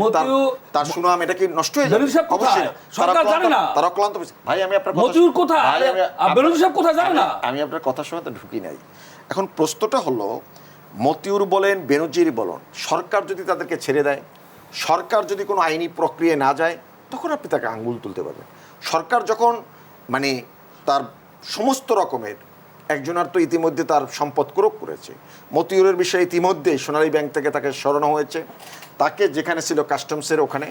তার সুনাম, এটা কি নষ্ট হয়ে যাবে? অবশ্যই সরকার জানে না, তার অক্লান্ত। ভাই আমি আপনার মতিউর কোথায়, বেনজির সাহেব কোথায় জানেন না? আমি আপনার কথার সময় তো ঢুকি নাই। এখন প্রশ্নটা হলো, মতিউর বলেন, বেনজির বলেন, সরকার যদি তাদেরকে ছেড়ে দেয়, সরকার যদি কোনো আইনি প্রক্রিয়া না যায়, তখন আপনি তাকে আঙ্গুল তুলতে পারবেন। সরকার যখন তার সমস্ত রকমের একজনের তো ইতিমধ্যে তার সম্পদ ক্রোক করেছে। মতিউরের বিষয়ে ইতিমধ্যে সোনালী ব্যাংক থেকে তাকে সরানো হয়েছে। তাকে যেখানে ছিল কাস্টমসের, ওখানে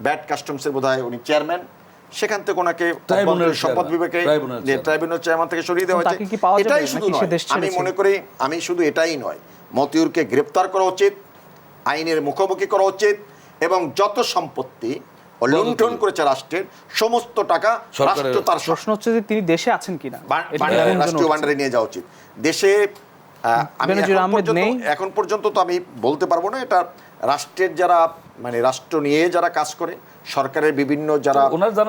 ব্যাট কাস্টমসের বোধহয় উনি চেয়ারম্যান, সেখান থেকে ওনাকে সম্পদ বিভাগে ট্রাইব্যুনাল চেয়ারম্যান থেকে সরিয়ে দেওয়া হয়েছে। এটাই শুধু নয়, আমি মনে করি আমি শুধু এটাই নয়, মতিউরকে গ্রেপ্তার করা উচিত, আইনের মুখোমুখি করা উচিত, এবং যত সম্পত্তি লুণ্ঠন করেছে রাষ্ট্রের সমস্ত টাকা রাষ্ট্র তার প্রশ্ন হচ্ছে যে তিনি দেশে আছেন কিনা, রাষ্ট্রীয় ভান্ডারে নিয়ে যাওয়া উচিত। দেশে আমি এখন পর্যন্ত তো আমি বলতে পারবো না, এটা রাষ্ট্রের যারা মানে রাষ্ট্র নিয়ে যারা কাজ করে, সরকারের বিভিন্ন যারা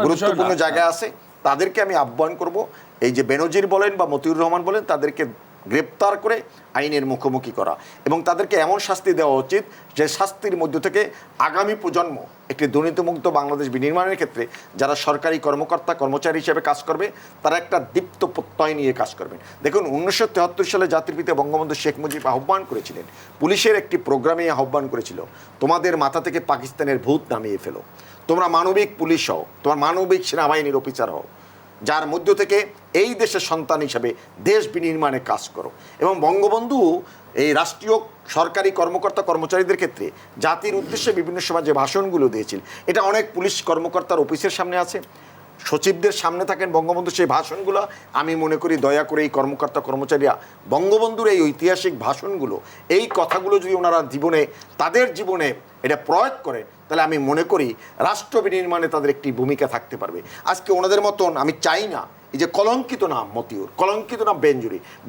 গুরুত্বপূর্ণ জায়গায় আছে, তাদেরকে আমি আহ্বান করব, এই যে বেনজির বলেন বা মতিউর রহমান বলেন, তাদেরকে গ্রেপ্তার করে আইনের মুখোমুখি করা এবং তাদেরকে এমন শাস্তি দেওয়া উচিত যে শাস্তির মধ্য থেকে আগামী প্রজন্ম একটি দুর্নীতিমুক্ত বাংলাদেশ বিনির্মাণের ক্ষেত্রে যারা সরকারি কর্মকর্তা কর্মচারী হিসেবে কাজ করবে, তারা একটা দীপ্ত প্রত্যয় নিয়ে কাজ করবেন। দেখুন 1973 সালে জাতির পিতা বঙ্গবন্ধু শেখ মুজিব আহ্বান করেছিলেন, পুলিশের একটি প্রোগ্রামে আহ্বান করেছিল, তোমাদের মাথা থেকে পাকিস্তানের ভূত নামিয়ে ফেলো, তোমরা মানবিক পুলিশ হও, তোমার মানবিক সেনাবাহিনীর অফিসার হও, যার মধ্য থেকে এই দেশের সন্তান হিসাবে দেশ বিনির্মাণে কাজ করো। এবং বঙ্গবন্ধু এই রাষ্ট্রীয় সরকারি কর্মকর্তা কর্মচারীদের ক্ষেত্রে জাতির উদ্দেশ্যে বিভিন্ন সময় যে ভাষণগুলো দিয়েছিল, এটা অনেক পুলিশ কর্মকর্তার অফিসের সামনে আছে, সচিবদের সামনে থাকেন বঙ্গবন্ধু সেই ভাষণগুলো। আমি মনে করি দয়া করে এই কর্মকর্তা কর্মচারীরা বঙ্গবন্ধুর এই ঐতিহাসিক ভাষণগুলো, এই কথাগুলো যদি ওনারা জীবনে তাদের জীবনে এটা প্রয়োগ করেন, তাহলে আমি মনে করি রাষ্ট্র বিনির্মাণে তাদের একটি ভূমিকা থাকতে পারবে। আজকে ওনাদের মতন আমি চাই না এই যে কলঙ্কিত নাম মতিউর, কলঙ্কিত নাম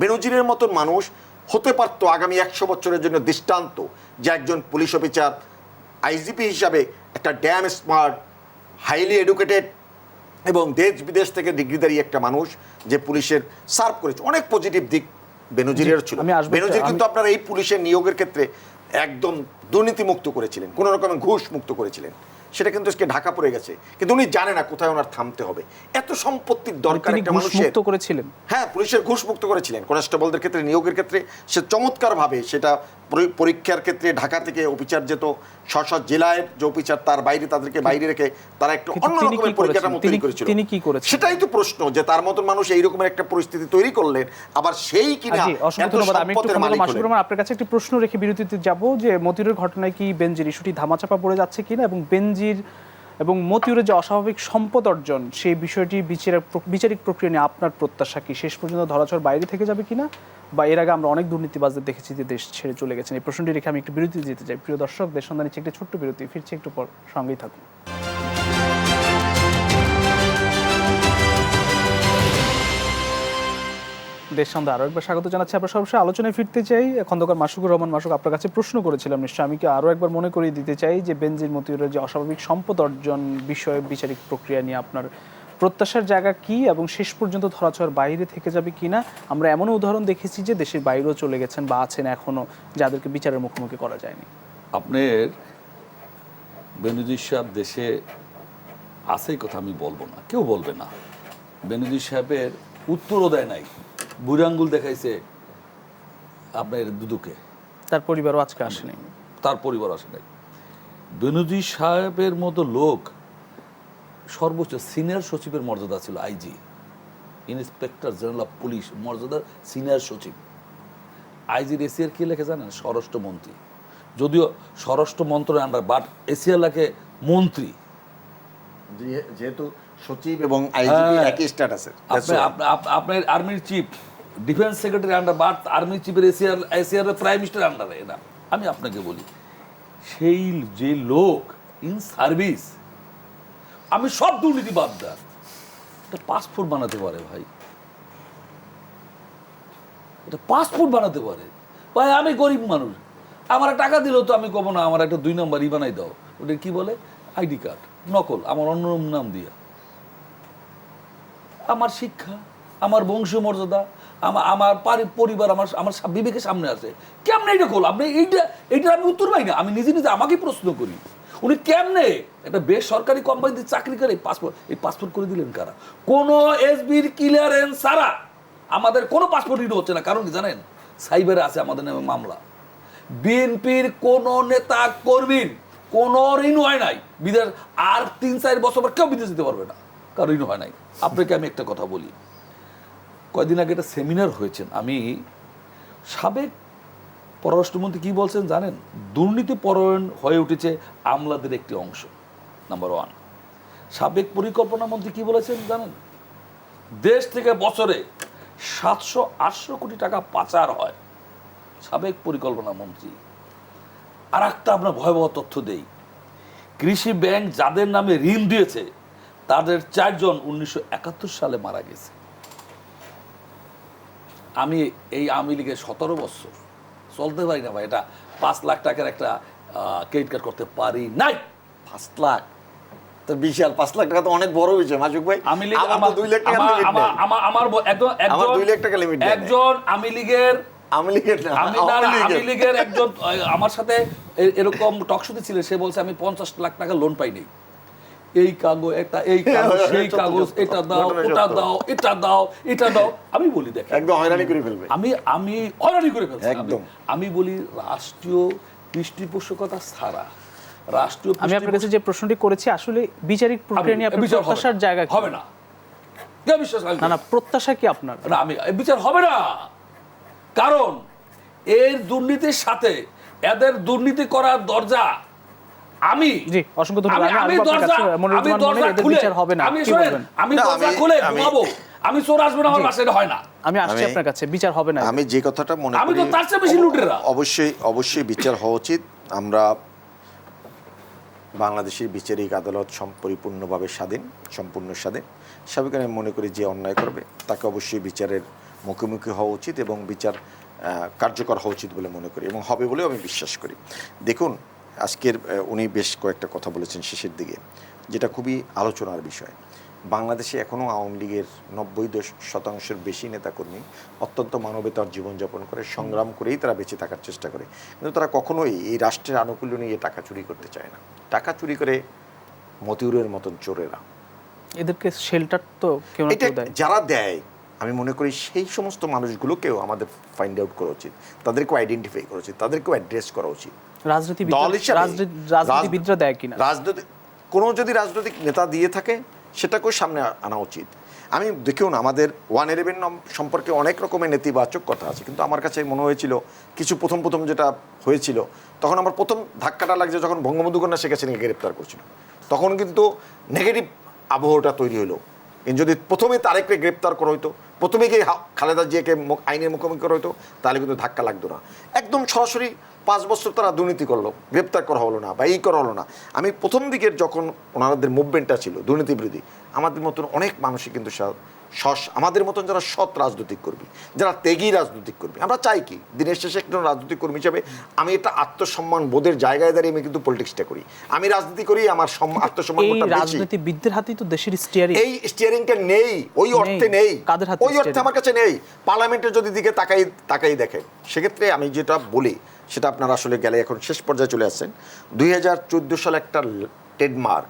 বেনজিরের মতন মানুষ হতে পারত আগামী 100 বছরের জন্য দৃষ্টান্ত, যে একজন পুলিশ অফিসার আইজিপি হিসাবে একটা ড্যাম স্মার্ট, হাইলি এডুকেটেড এবং দেশ বিদেশ থেকে ডিগ্রিধারী একটা মানুষ যে পুলিশের সার্ভ করেছে। অনেক পজিটিভ দিক বেনজিরের ছিল। বেনজির কিন্তু আপনার এই পুলিশের নিয়োগের ক্ষেত্রে একদম দুর্নীতিমুক্ত করেছিলেন, কোনো রকমের ঘুষ মুক্ত করেছিলেন, সেটা কিন্তু আজকে ঢাকা পড়ে গেছে, কিন্তু উনি জানে না কোথায় ওনার থামতে হবে। এত সম্পত্তির দরকার একটা মানুষের। করেছিলেন, হ্যাঁ, পুলিশের ঘুষ মুক্ত করেছিলেন। কনস্টেবলদের ক্ষেত্রে নিয়োগের ক্ষেত্রে সে চমৎকারভাবে সেটা পরীক্ষার ক্ষেত্রে ঢাকা থেকে অফিসার যেত, স্ব জেলায় যে অফিসার তার বাইরে তাদেরকে বাইরে রেখে তারা একটু অন্য রকমের পরীক্ষাটা তৈরি করেছিল। তিনি কি করেছেন সেটাই তো প্রশ্ন, যে তার মতন মানুষ এই রকমের একটা পরিস্থিতি তৈরি করলেন, আবার সেই কিনা আপনার কাছে একটি প্রশ্ন রেখে বিরতিতে যাব, যে মতিউরের ঘটনায় কি বেনজির ইস্যুটি ধামাচাপা পড়ে যাচ্ছে কিনা, এবং বেনজির এবং মতিউরের যে অস্বাভাবিক সম্পদ অর্জন সেই বিষয়টি বিচারিক প্রক্রিয়া নিয়ে আপনার প্রত্যাশা কি? শেষ পর্যন্ত ধরাছোঁয়ার বাইরে থেকে যাবে কিনা, বা এর আগে আমরা অনেক দুর্নীতিবাজদের দেখেছি যে দেশ ছেড়ে চলে গেছেন? এই প্রশ্নটি রেখে আমি একটু বিরতি যেতে চাই। প্রিয় দর্শক, দেশ সন্ধানে একটি ছোট্ট বিরতি, ফিরছি একটু পর, সঙ্গেই থাকুন। দেশ সন্ধ্যা আরও একবার স্বাগত জানাচ্ছি। আমরা সবসময় আলোচনায় ফিরতে চাই। খন্দকার মাসুকুর রহমান মাসুক, আপনার কাছে প্রশ্ন করেছিলাম, নিশ্চয় আমি আরও একবার মনে করিয়ে দিতে চাই যে বেনজির মতিউরের যে অস্বাভাবিক সম্পদ অর্জন বিষয়ে বিচারিক প্রক্রিয়া নিয়ে আপনার প্রত্যাশার জায়গা কি, এবং শেষ পর্যন্ত ধরাছোঁয়ার বাইরে থেকে যাবে কিনা? আমরা এমন উদাহরণ দেখেছি যে দেশের বাইরেও চলে গেছেন বা আছেন এখনো, যাদেরকে বিচারের মুখোমুখি করা যায়নি। আপনার বেনজির সাহেব দেশে আছে, এই কথা আমি বলবো না, কেউ বলবে না। বেনজির সাহেবের উত্তরও দেয় নাই, বুড়াঙ্গুল দেখাইছে আপনার দুদুকে, তার পরিবারও আজকে আসেনি, তার পরিবার আসে নাই। বেনজির সাহেবের মতো লোক সর্বোচ্চ সিনিয়র সচিবের মর্যাদা ছিল, IG, inspector general of police মর্যাদার সিনিয়র সচিব। আইজির এসিআর কি লেখে জানেন? স্বরাষ্ট্রমন্ত্রী, যদিও স্বরাষ্ট্র মন্ত্রণালয়ের আন্ডার, বাট এসিআর লেখে মন্ত্রী, যেহেতু সচিব এবং আইজিপি একই স্ট্যাটাসের। আপনার আর্মির chief, defence secretary under, but আর্মির চিফের এসিআর প্রাইম মিনিস্টার আন্ডারে। না, আমি আপনাকে বলি, সেই যে লোক ইন সার্ভিস, আমি সব দুর্নীতি বাদ দেন, এটা পাসপোর্ট বানাতে পারে ভাই, এটা পাসপোর্ট বানাতে পারে ভাই। আমি গরিব মানুষ, আমার টাকা দিলেও তো আমি কব না আমার একটা 2 নম্বর বানাই দাও, ওটা কি বলে আইডি কার্ড, নকল, আমার অন্য নাম দিয়া। আমার শিক্ষা, আমার বংশীয় মর্যাদা, আমার পরিবার, আমার বিবেকের সামনে আছে। কেমনে এটা করল আপনি? এইটা আমি উত্তর পাই না। আমি নিজে আমাকে প্রশ্ন করি, উনি কেমনে একটা বেসরকারি কোম্পানিতে চাকরি করে এই পাসপোর্ট করে দিলেন কারা? কোনো এসবির ক্লিয়ারেন্স ছাড়া আমাদের কোনো পাসপোর্ট রিনিউ হচ্ছে না। কারণ কি জানেন? সাইবারে আছে আমাদের নামে মামলা। বিএনপির কোন নেতা কর্মীর কোনো রিনিউ হয় নাই, বিদেশ আর 3-4 বছর পর কেউ বিদেশ যেতে পারবে না, কারণ রিনিউ হয় নাই। আপনাকে আমি একটা কথা বলি, কয়দিন আগে একটা সেমিনার হয়েছেন, আমি সাবেক পররাষ্ট্রমন্ত্রী কি বলছেন জানেন? দুর্নীতি পরায়ণ হয়ে উঠেছে আমলাদের একটি অংশ, নাম্বার 1। সাবেক পরিকল্পনা মন্ত্রী কি বলেছেন জানেন? দেশ থেকে বছরে 700-800 কোটি টাকা পাচার হয়। সাবেক পরিকল্পনা মন্ত্রী। আর একটা আপনার ভয়াবহ তথ্য দেই, কৃষি ব্যাংক যাদের নামে ঋণ দিয়েছে তাদের 4 জন 1971 সালে মারা গেছে। আমি এই আওয়ামী লীগের 17 বছর চলতে পারি না ভাই, এটা 5 লাখ টাকার একটা ক্রেডিট কার্ড করতে পারি নাই। 5 লাখ তো বিশাল, 5 লাখ টাকা তো অনেক বড় বিষয় মাসুক ভাই। আওয়ামী লীগ আমার 2 লাখ টাকা লিমিট নেই। আমার আমার 2 লাখ টাকা লিমিট নেই। একজন আওয়ামী লীগের আওয়ামী লীগের একজন আমার সাথে এরকম টকশোতে ছিলেন, সে বলছে আমি 50 লাখ টাকা লোন পাই নাই, এই কাগজ এটা, এই কাগজ সেই কাগজ, এটা দাও ওটা দাও এটা দাও এটা দাও। আমি বলি দেখেন একদম হয়রানি করে ফেলবে। আমি হয়রানি করে ফেলছি একদম। আমি বলি রাষ্ট্রীয় পৃষ্ঠপোষকতা ছাড়া রাষ্ট্রীয় আমি আপনার কাছে যে প্রশ্নটি করেছি আসলে বিচারিক প্রক্রিয়া নিয়ে আপনার প্রত্যাশার জায়গা কি? হবে না, কে বিশ্বাস করে? না প্রত্যাশা কি আপনার? না, আমি বিচার হবে না, কারণ এর দুর্নীতির সাথে এদের দুর্নীতি করার দরজা আমি জি অসংখ্য ধন্যবাদ। আমি দরজা বিচার হবে না, আমি কি বলবেন? আমি দরজা খুলে ঘুমাবো, আমি চোর আসবে না আমার বাসায়, হয় না। আমি আসছি আপনার কাছে, বিচার হবে না। আমি যে কথাটা মনে আমি করি তো তার চেয়ে বেশি লুটেরা। অবশ্যই বিচার হওয়া উচিত। আমরা বাংলাদেশের বিচারিক আদালত পরিপূর্ণভাবে স্বাধীন, সম্পূর্ণ স্বাধীন। স্বাভাবিক আমি মনে করি যে অন্যায় করবে তাকে অবশ্যই বিচারের মুখোমুখি হওয়া উচিত এবং বিচার কার্যকর হওয়া উচিত বলে মনে করি এবং হবে বলেও আমি বিশ্বাস করি। দেখুন আজকের উনি বেশ কয়েকটা কথা বলেছেন শেষের দিকে, যেটা খুবই আলোচনার বিষয়। বাংলাদেশে এখনও আওয়ামী লীগের 90% বেশি নেতাকর্মী অত্যন্ত মানবতার জীবনযাপন করে, সংগ্রাম করেই তারা বেঁচে থাকার চেষ্টা করে, কিন্তু তারা কখনোই এই রাষ্ট্রের আনুকূল্য নিয়ে টাকা চুরি করতে চায় না। টাকা চুরি করে মতিউরের মতন চোরেরা। এদেরকে শেল্টার তো কেউ না এটা কেউ দেয়। যারা দেয় আমি মনে করি সেই সমস্ত মানুষগুলোকেও আমাদের ফাইন্ড আউট করা উচিত, তাদেরকেও আইডেন্টিফাই করা উচিত, তাদেরকেও অ্যাড্রেস করা উচিত। রাজনীতিবিদরা দেয় কিনা, কোনো যদি রাজনৈতিক নেতা দিয়ে থাকে সেটাকেও সামনে আনা উচিত। আমি দেখুন আমাদের 111 সম্পর্কে অনেক রকমের নেতিবাচক কথা আছে, কিন্তু আমার কাছে মনে হয়েছিল কিছু প্রথম যেটা হয়েছিল তখন আমার প্রথম ধাক্কাটা লাগছে যখন বঙ্গবন্ধু কন্যা শেখ হাসিনাকে গ্রেপ্তার করছিল, তখন কিন্তু নেগেটিভ আবহাওয়াটা তৈরি হলো। কিন্তু যদি প্রথমে তারেককে গ্রেপ্তার করা হতো, প্রথমে গিয়ে খালেদা জিয়াকে আইনের মুখোমুখি করা হতো, তাহলে কিন্তু ধাক্কা লাগতো না। একদম সরাসরি 5 বছর তারা দুর্নীতি করলো, গ্রেপ্তার করা হলো না বা এই করা হলো না। আমি প্রথম দিকের যখন ওনাদের মুভমেন্টটা ছিল দুর্নীতি বিরোধী, আমাদের মতন অনেক মানুষই কিন্তু আমাদের মতন যারা সৎ রাজনৈতিক কর্মী, যারা ত্যাগী রাজনৈতিক কর্মী, আমরা চাই কি দিনের শেষে একজন রাজনৈতিক কর্মী হিসেবে আমি এটা আত্মসম্মান বোধের জায়গায় দাঁড়িয়ে আমি কিন্তু পলিটিক্সটা করি, আমি রাজনীতি করি, আমার আত্মসম্মান বোধটা বেশি। রাজনীতিবিদদের হাতেই তো দেশের স্টিয়ারিং, এই স্টিয়ারিংটা নেই, ওই অর্থে নেই, ওই অর্থে আমার কাছে নেই। পার্লামেন্টের যদি দিকে তাকাই দেখেন, সেক্ষেত্রে আমি যেটা বলি সেটা আপনারা আসলে গেলে এখন শেষ পর্যায়ে চলে আসছেন। 2014 সালে একটা ট্রেডমার্ক,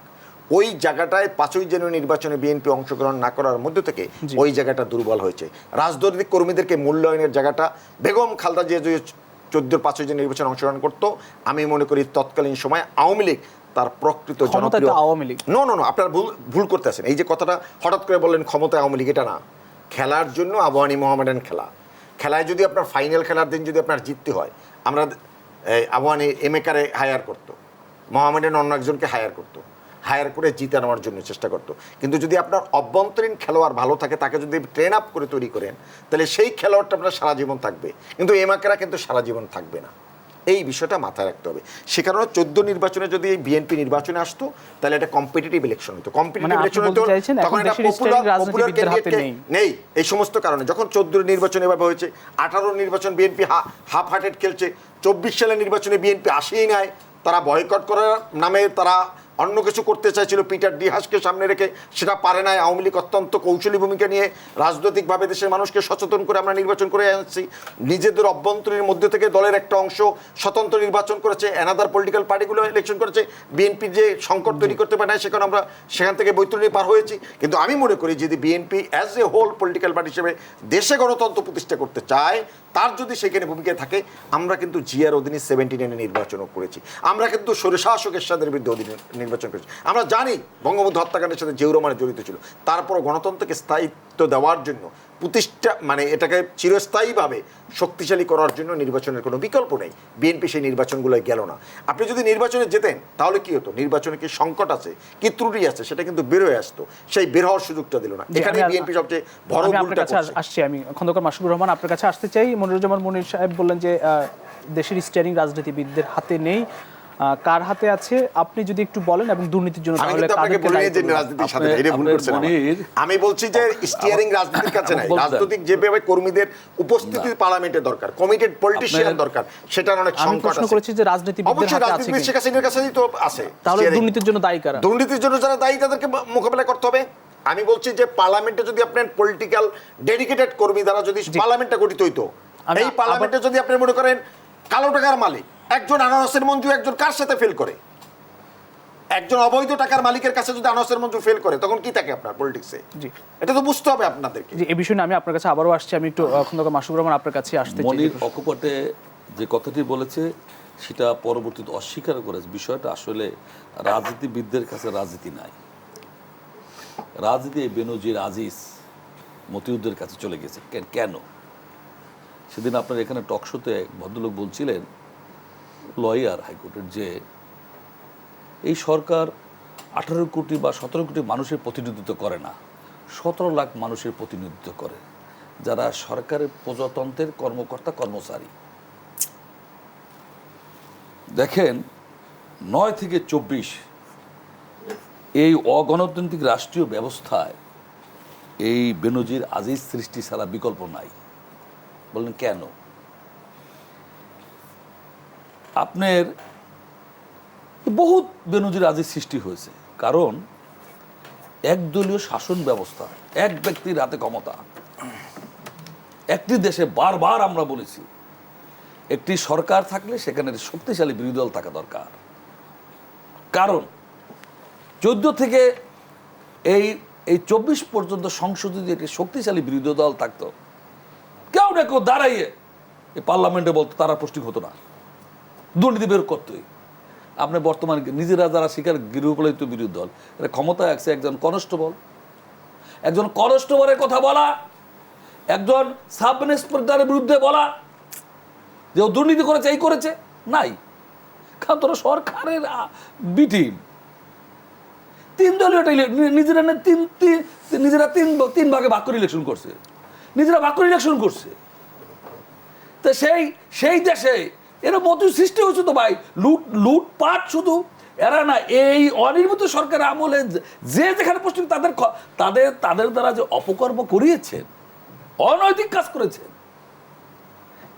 ওই জায়গাটায় 5ই জানুয়ারি নির্বাচনে বিএনপি অংশগ্রহণ না করার মধ্যে থেকে ওই জায়গাটা দুর্বল হয়েছে। রাজনৈতিক কর্মীদেরকে মূল্যায়নের জায়গাটা, বেগম খালেদা জিয়া যদি 5ই জানুয়ারি নির্বাচনে অংশগ্রহণ করতো, আমি মনে করি তৎকালীন সময় আওয়ামী লীগ তার প্রকৃত জনপ্রিয় আওয়ামী লীগ নো আপনারা ভুল করতে আছেন। এই যে কথাটা হঠাৎ করে বললেন ক্ষমতায় আওয়ামী লীগ, এটা না। খেলার জন্য আবাহনী মোহামেডান খেলায় যদি আপনার ফাইনাল খেলার দিন যদি আপনার জিততে হয়, আমরা আবাহনী এমএকারে হায়ার করতো, মোহামেডান অন্য একজনকে হায়ার করে জিতে নেওয়ার জন্য চেষ্টা করতো। কিন্তু যদি আপনার অভ্যন্তরীণ খেলোয়াড় ভালো থাকে, তাকে যদি ট্রেন আপ করে তৈরি করেন, তাহলে সেই খেলোয়াড়টা আপনার সারা জীবন থাকবে, কিন্তু এমএকারা কিন্তু সারা জীবন থাকবে না। এই বিষয়টা মাথায় রাখতে হবে। সে কারণে 14 নির্বাচনে যদি বিএনপি নির্বাচনে আসতো, তাহলে এটা কম্পিটিটিভ ইলেকশন হতো। কম্পিটিটিভ ইলেকশন হতো, তখন এটা পপুলার ক্যান্ডিডেটকে নেই। এই সমস্ত কারণে যখন 14 নির্বাচন এভাবে হয়েছে, 18 নির্বাচন বিএনপি হাফ হার্টেড খেলছে, 24 সালের নির্বাচনে বিএনপি আসেই নাই, তারা বয়কট করার নামে তারা অন্য কিছু করতে চাইছিল পিটার ডিহাসকে সামনে রেখে, সেটা পারে নাই। আওয়ামী লীগ অত্যন্ত কৌশলী ভূমিকা নিয়ে রাজনৈতিকভাবে দেশের মানুষকে সচেতন করে আমরা নির্বাচন করে আসছি। নিজেদের অভ্যন্তরীণ মধ্যে থেকে দলের একটা অংশ স্বতন্ত্র নির্বাচন করেছে, অ্যানাদার পলিটিক্যাল পার্টিগুলো ইলেকশন করেছে। বিএনপি যে সংকট তৈরি করতে পারে না, সেখানে আমরা সেখান থেকে বৈতরণী পার হয়েছি। কিন্তু আমি মনে করি যদি BNP as a whole political party হিসেবে দেশে গণতন্ত্র প্রতিষ্ঠা করতে চায়, তার যদি সেখানে ভূমিকায় থাকে, আমরা কিন্তু জিয়ার অধীনে 79 নির্বাচনও করেছি, আমরা কিন্তু স্বৈরশাসক এরশাদের বিরুদ্ধে নির্বাচন করেছে। আমরা জানি বঙ্গবন্ধু হত্যাকাণ্ডের সাথে জিয়াউর রহমান জড়িত ছিল, তারপর গণতন্ত্রকে স্থায়িত্ব দেওয়ার জন্য প্রতিষ্ঠা মানে এটাকে চিরস্থায়ীভাবে শক্তিশালী করার জন্য নির্বাচনের কোনো বিকল্প নেই। বিএনপি সেই নির্বাচনগুলোয় গেল না। আপনি যদি নির্বাচনে যেতেন তাহলে কি হতো? নির্বাচনে কি সংকট আছে, কি ত্রুটি আছে, সেটা কিন্তু বের হয়ে আসতো। সেই বের হওয়ার সুযোগটা দিল না। এখানে বিএনপি সবচেয়ে বড় ভুলটা করছে। আসছি আমি খন্দকার মাসুদুর রহমান, আপনার কাছে আসতে চাই। মনিরুজ্জামান মনির সাহেব বললেন যে দেশের স্টিয়ারিং রাজনীতিবিদদের হাতে নেই, কার হাতে আছে আপনি যদি একটু বলেন, এবং দুর্নীতির জন্য তাহলে কাদেরকে দায়ী করবেন? রাজনীতির সাথে এটা ভুল করছেন। আমি বলছি যে স্টিয়ারিং রাজনীতির কাছে নাই, রাজনৈতিক যেভাবে কর্মীদের উপস্থিতি পার্লামেন্টে দরকার, কমিটেড পলিটিশিয়ান দরকার, সেটার অনেক সংকট আছে। আমি প্রশ্ন করেছি যে রাজনীতিবিদদের হাতে আছে কি? শেখ হাসিনার কাছেই তো আছে। তাহলে দুর্নীতির জন্য দায়ী কারা? দুর্নীতির জন্য যারা দায়ী তাদেরকে মোকাবেলা করতে হবে। আমি বলছি যে পার্লামেন্টে যদি আপনার পলিটিক্যাল ডেডিকেটেড কর্মী দ্বারা যদি পার্লামেন্টটা গঠিত হইতো, এই পার্লামেন্টে যদি আপনি মনে করেন কালো টাকার মালিক একজন আনারসের মঞ্জু একজন কার সাথে ফেল করে, একজন অবৈধ টাকার মালিকের কাছে যদি আনারসের মঞ্জু ফেল করে, তখন কি থাকে আপনার পলিটিক্সে? জি, এটা তো বুঝতে হবে আপনাদেরকে। জি, এই বিষয়ে আমি আপনার কাছে আবারও আসছি। আমি একটু খন্দকার মাসুদুর রহমান আপনার কাছে আসতে চাই। মনির অকপটে যে কথাটি বলেছে সেটা পরবর্তীতে অস্বীকার করেছে। বিষয়টা আসলে রাজনীতিবিদদের কাছে রাজনীতি নাই, রাজনীতি বেনজির আজিজ মতিউদ্দের কাছে চলে গেছে। কেন? সেদিন আপনার এখানে টকশোতে ভদ্রলোক বলছিলেন, লয়ার হাইকোর্টের, যে এই সরকার 18 কোটি বা 17 কোটি মানুষের প্রতিনিধিত্ব করে না, 17 লাখ মানুষের প্রতিনিধিত্ব করে, যারা সরকারের প্রজাতন্ত্রের কর্মকর্তা কর্মচারী। দেখেন 9 থেকে 24 এই অগণতান্ত্রিক রাষ্ট্রীয় ব্যবস্থায় এই বেনজির আজিজ সৃষ্টি ছাড়া বিকল্প নাই। বললেন কেন? আপনার বহুত বেনজির আজিজ সৃষ্টি হয়েছে, কারণ একদলীয় শাসন ব্যবস্থা, এক ব্যক্তির হাতে ক্ষমতা। একটি দেশে বারবার আমরা বলেছি, একটি সরকার থাকলে সেখানে শক্তিশালী বিরোধী দল থাকা দরকার। কারণ 14 থেকে এই 24 পর্যন্ত সংসদে যদি একটি শক্তিশালী বিরোধী দল থাকতো, কেউ না কেউ দাঁড়াইয়ে এই পার্লামেন্টে বলতো, তারা পোস্টিং হতো না, দুর্নীতি বের করতোই। আপনি বর্তমানে নিজেরা যারা শিকার গৃহপালিত বিরোধী দল, এটা ক্ষমতায় আছে একজন কনস্টেবলের কথা বলা, একজন সাব ইন্সপেক্টরের বিরুদ্ধে বলা যে ও দুর্নীতি করেছে, এই করেছে, নাই। কারণ তোরা সরকারের বিটিম 3 দলীয় নিজেরা তিন ভাগে ভাগ করে ইলেকশন করছে, তো সেই দেশে এর মতো সৃষ্টি হয়েছে। তো ভাই লুটপাট শুধু এরা না, এই অনির্বাচিত সরকারের আমলে যে যেখানে পোস্টিং তাদের দ্বারা যে অপকর্ম করিয়েছেন, অনৈতিক কাজ করেছেন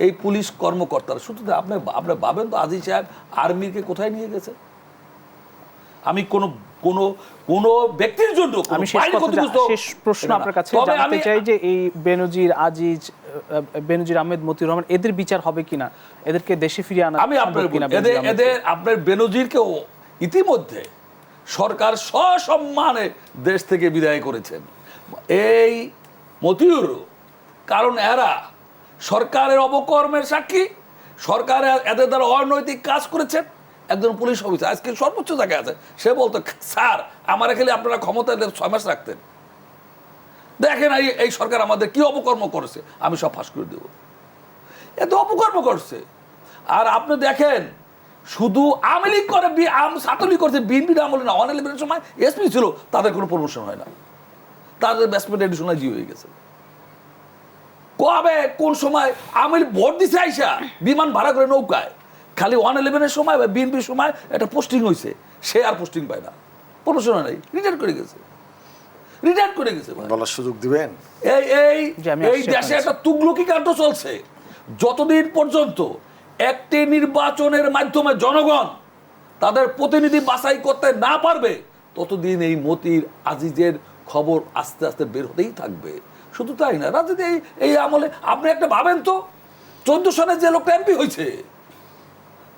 এই পুলিশ কর্মকর্তারা। শুধু আপনি ভাবেন তো, আজিজ সাহেব আর্মিকে কোথায় নিয়ে গেছে? আমি কোন ব্যক্তির জন্য আমি শেষ প্রশ্ন আপনার কাছে জানতে চাই যে এই বেনজির আজিজ, বেনজির আহমেদ, মতিউর রহমান, এদের বিচার হবে কিনা, এদেরকে দেশে ফিরিয়ে আনা সম্ভব কিনা? আপনার বেনজিরকে ইতিমধ্যে সরকার সসম্মানে দেশ থেকে বিদায় করেছেন, এই মতিউর। কারণ এরা সরকারের অপকর্মের সাক্ষী, সরকার এদের দ্বারা অনৈতিক কাজ করেছেন। একজন পুলিশ অফিসার আজকে সর্বোচ্চ জায়গায় আছে, সে বলতো, স্যার আমার খেলে আপনারা ক্ষমতায় 6 মাস রাখতেন, দেখেন এই সরকার আমাদের কি অপকর্ম করেছে, আমি সব ফাঁস করে দেব। এত অপকর্ম করছে। আর আপনি দেখেন, শুধু আওয়ামী লীগ করে, ছাত্রলীগ করছে, বিএনপির আমলে না, অনেক সময় এসপি ছিল, তাদের কোনো প্রমোশন হয় না, তাদের ব্যাটসম্যান এডিশনাল জি হয়ে গেছে। কবে কোন সময় আওয়ামী লীগ ভোট দিছে আইসা বিমান ভাড়া করে নৌকায়, খালি 111-এর সময় বা বিএনপির সময় একটা পোস্টিং হয়েছে, সে আর পোস্টিং পায় না, প্রমোশন হয় নাই, রিটায়ার করে গেছে। বলার সুযোগ দিবেন? এই দেশে একটা তুগলকি কাণ্ড চলছে। যতদিন পর্যন্ত একটি নির্বাচনের মাধ্যমে জনগণ তাদের প্রতিনিধি বাছাই করতে না পারবে, ততদিন এই মতির আজিজের খবর আস্তে আস্তে বের হতেই থাকবে। শুধু তাই না, রাজনীতি এই আমলে আপনি একটা ভাবেন তো, 14 সালে যে লোকটা এমপি হয়েছে,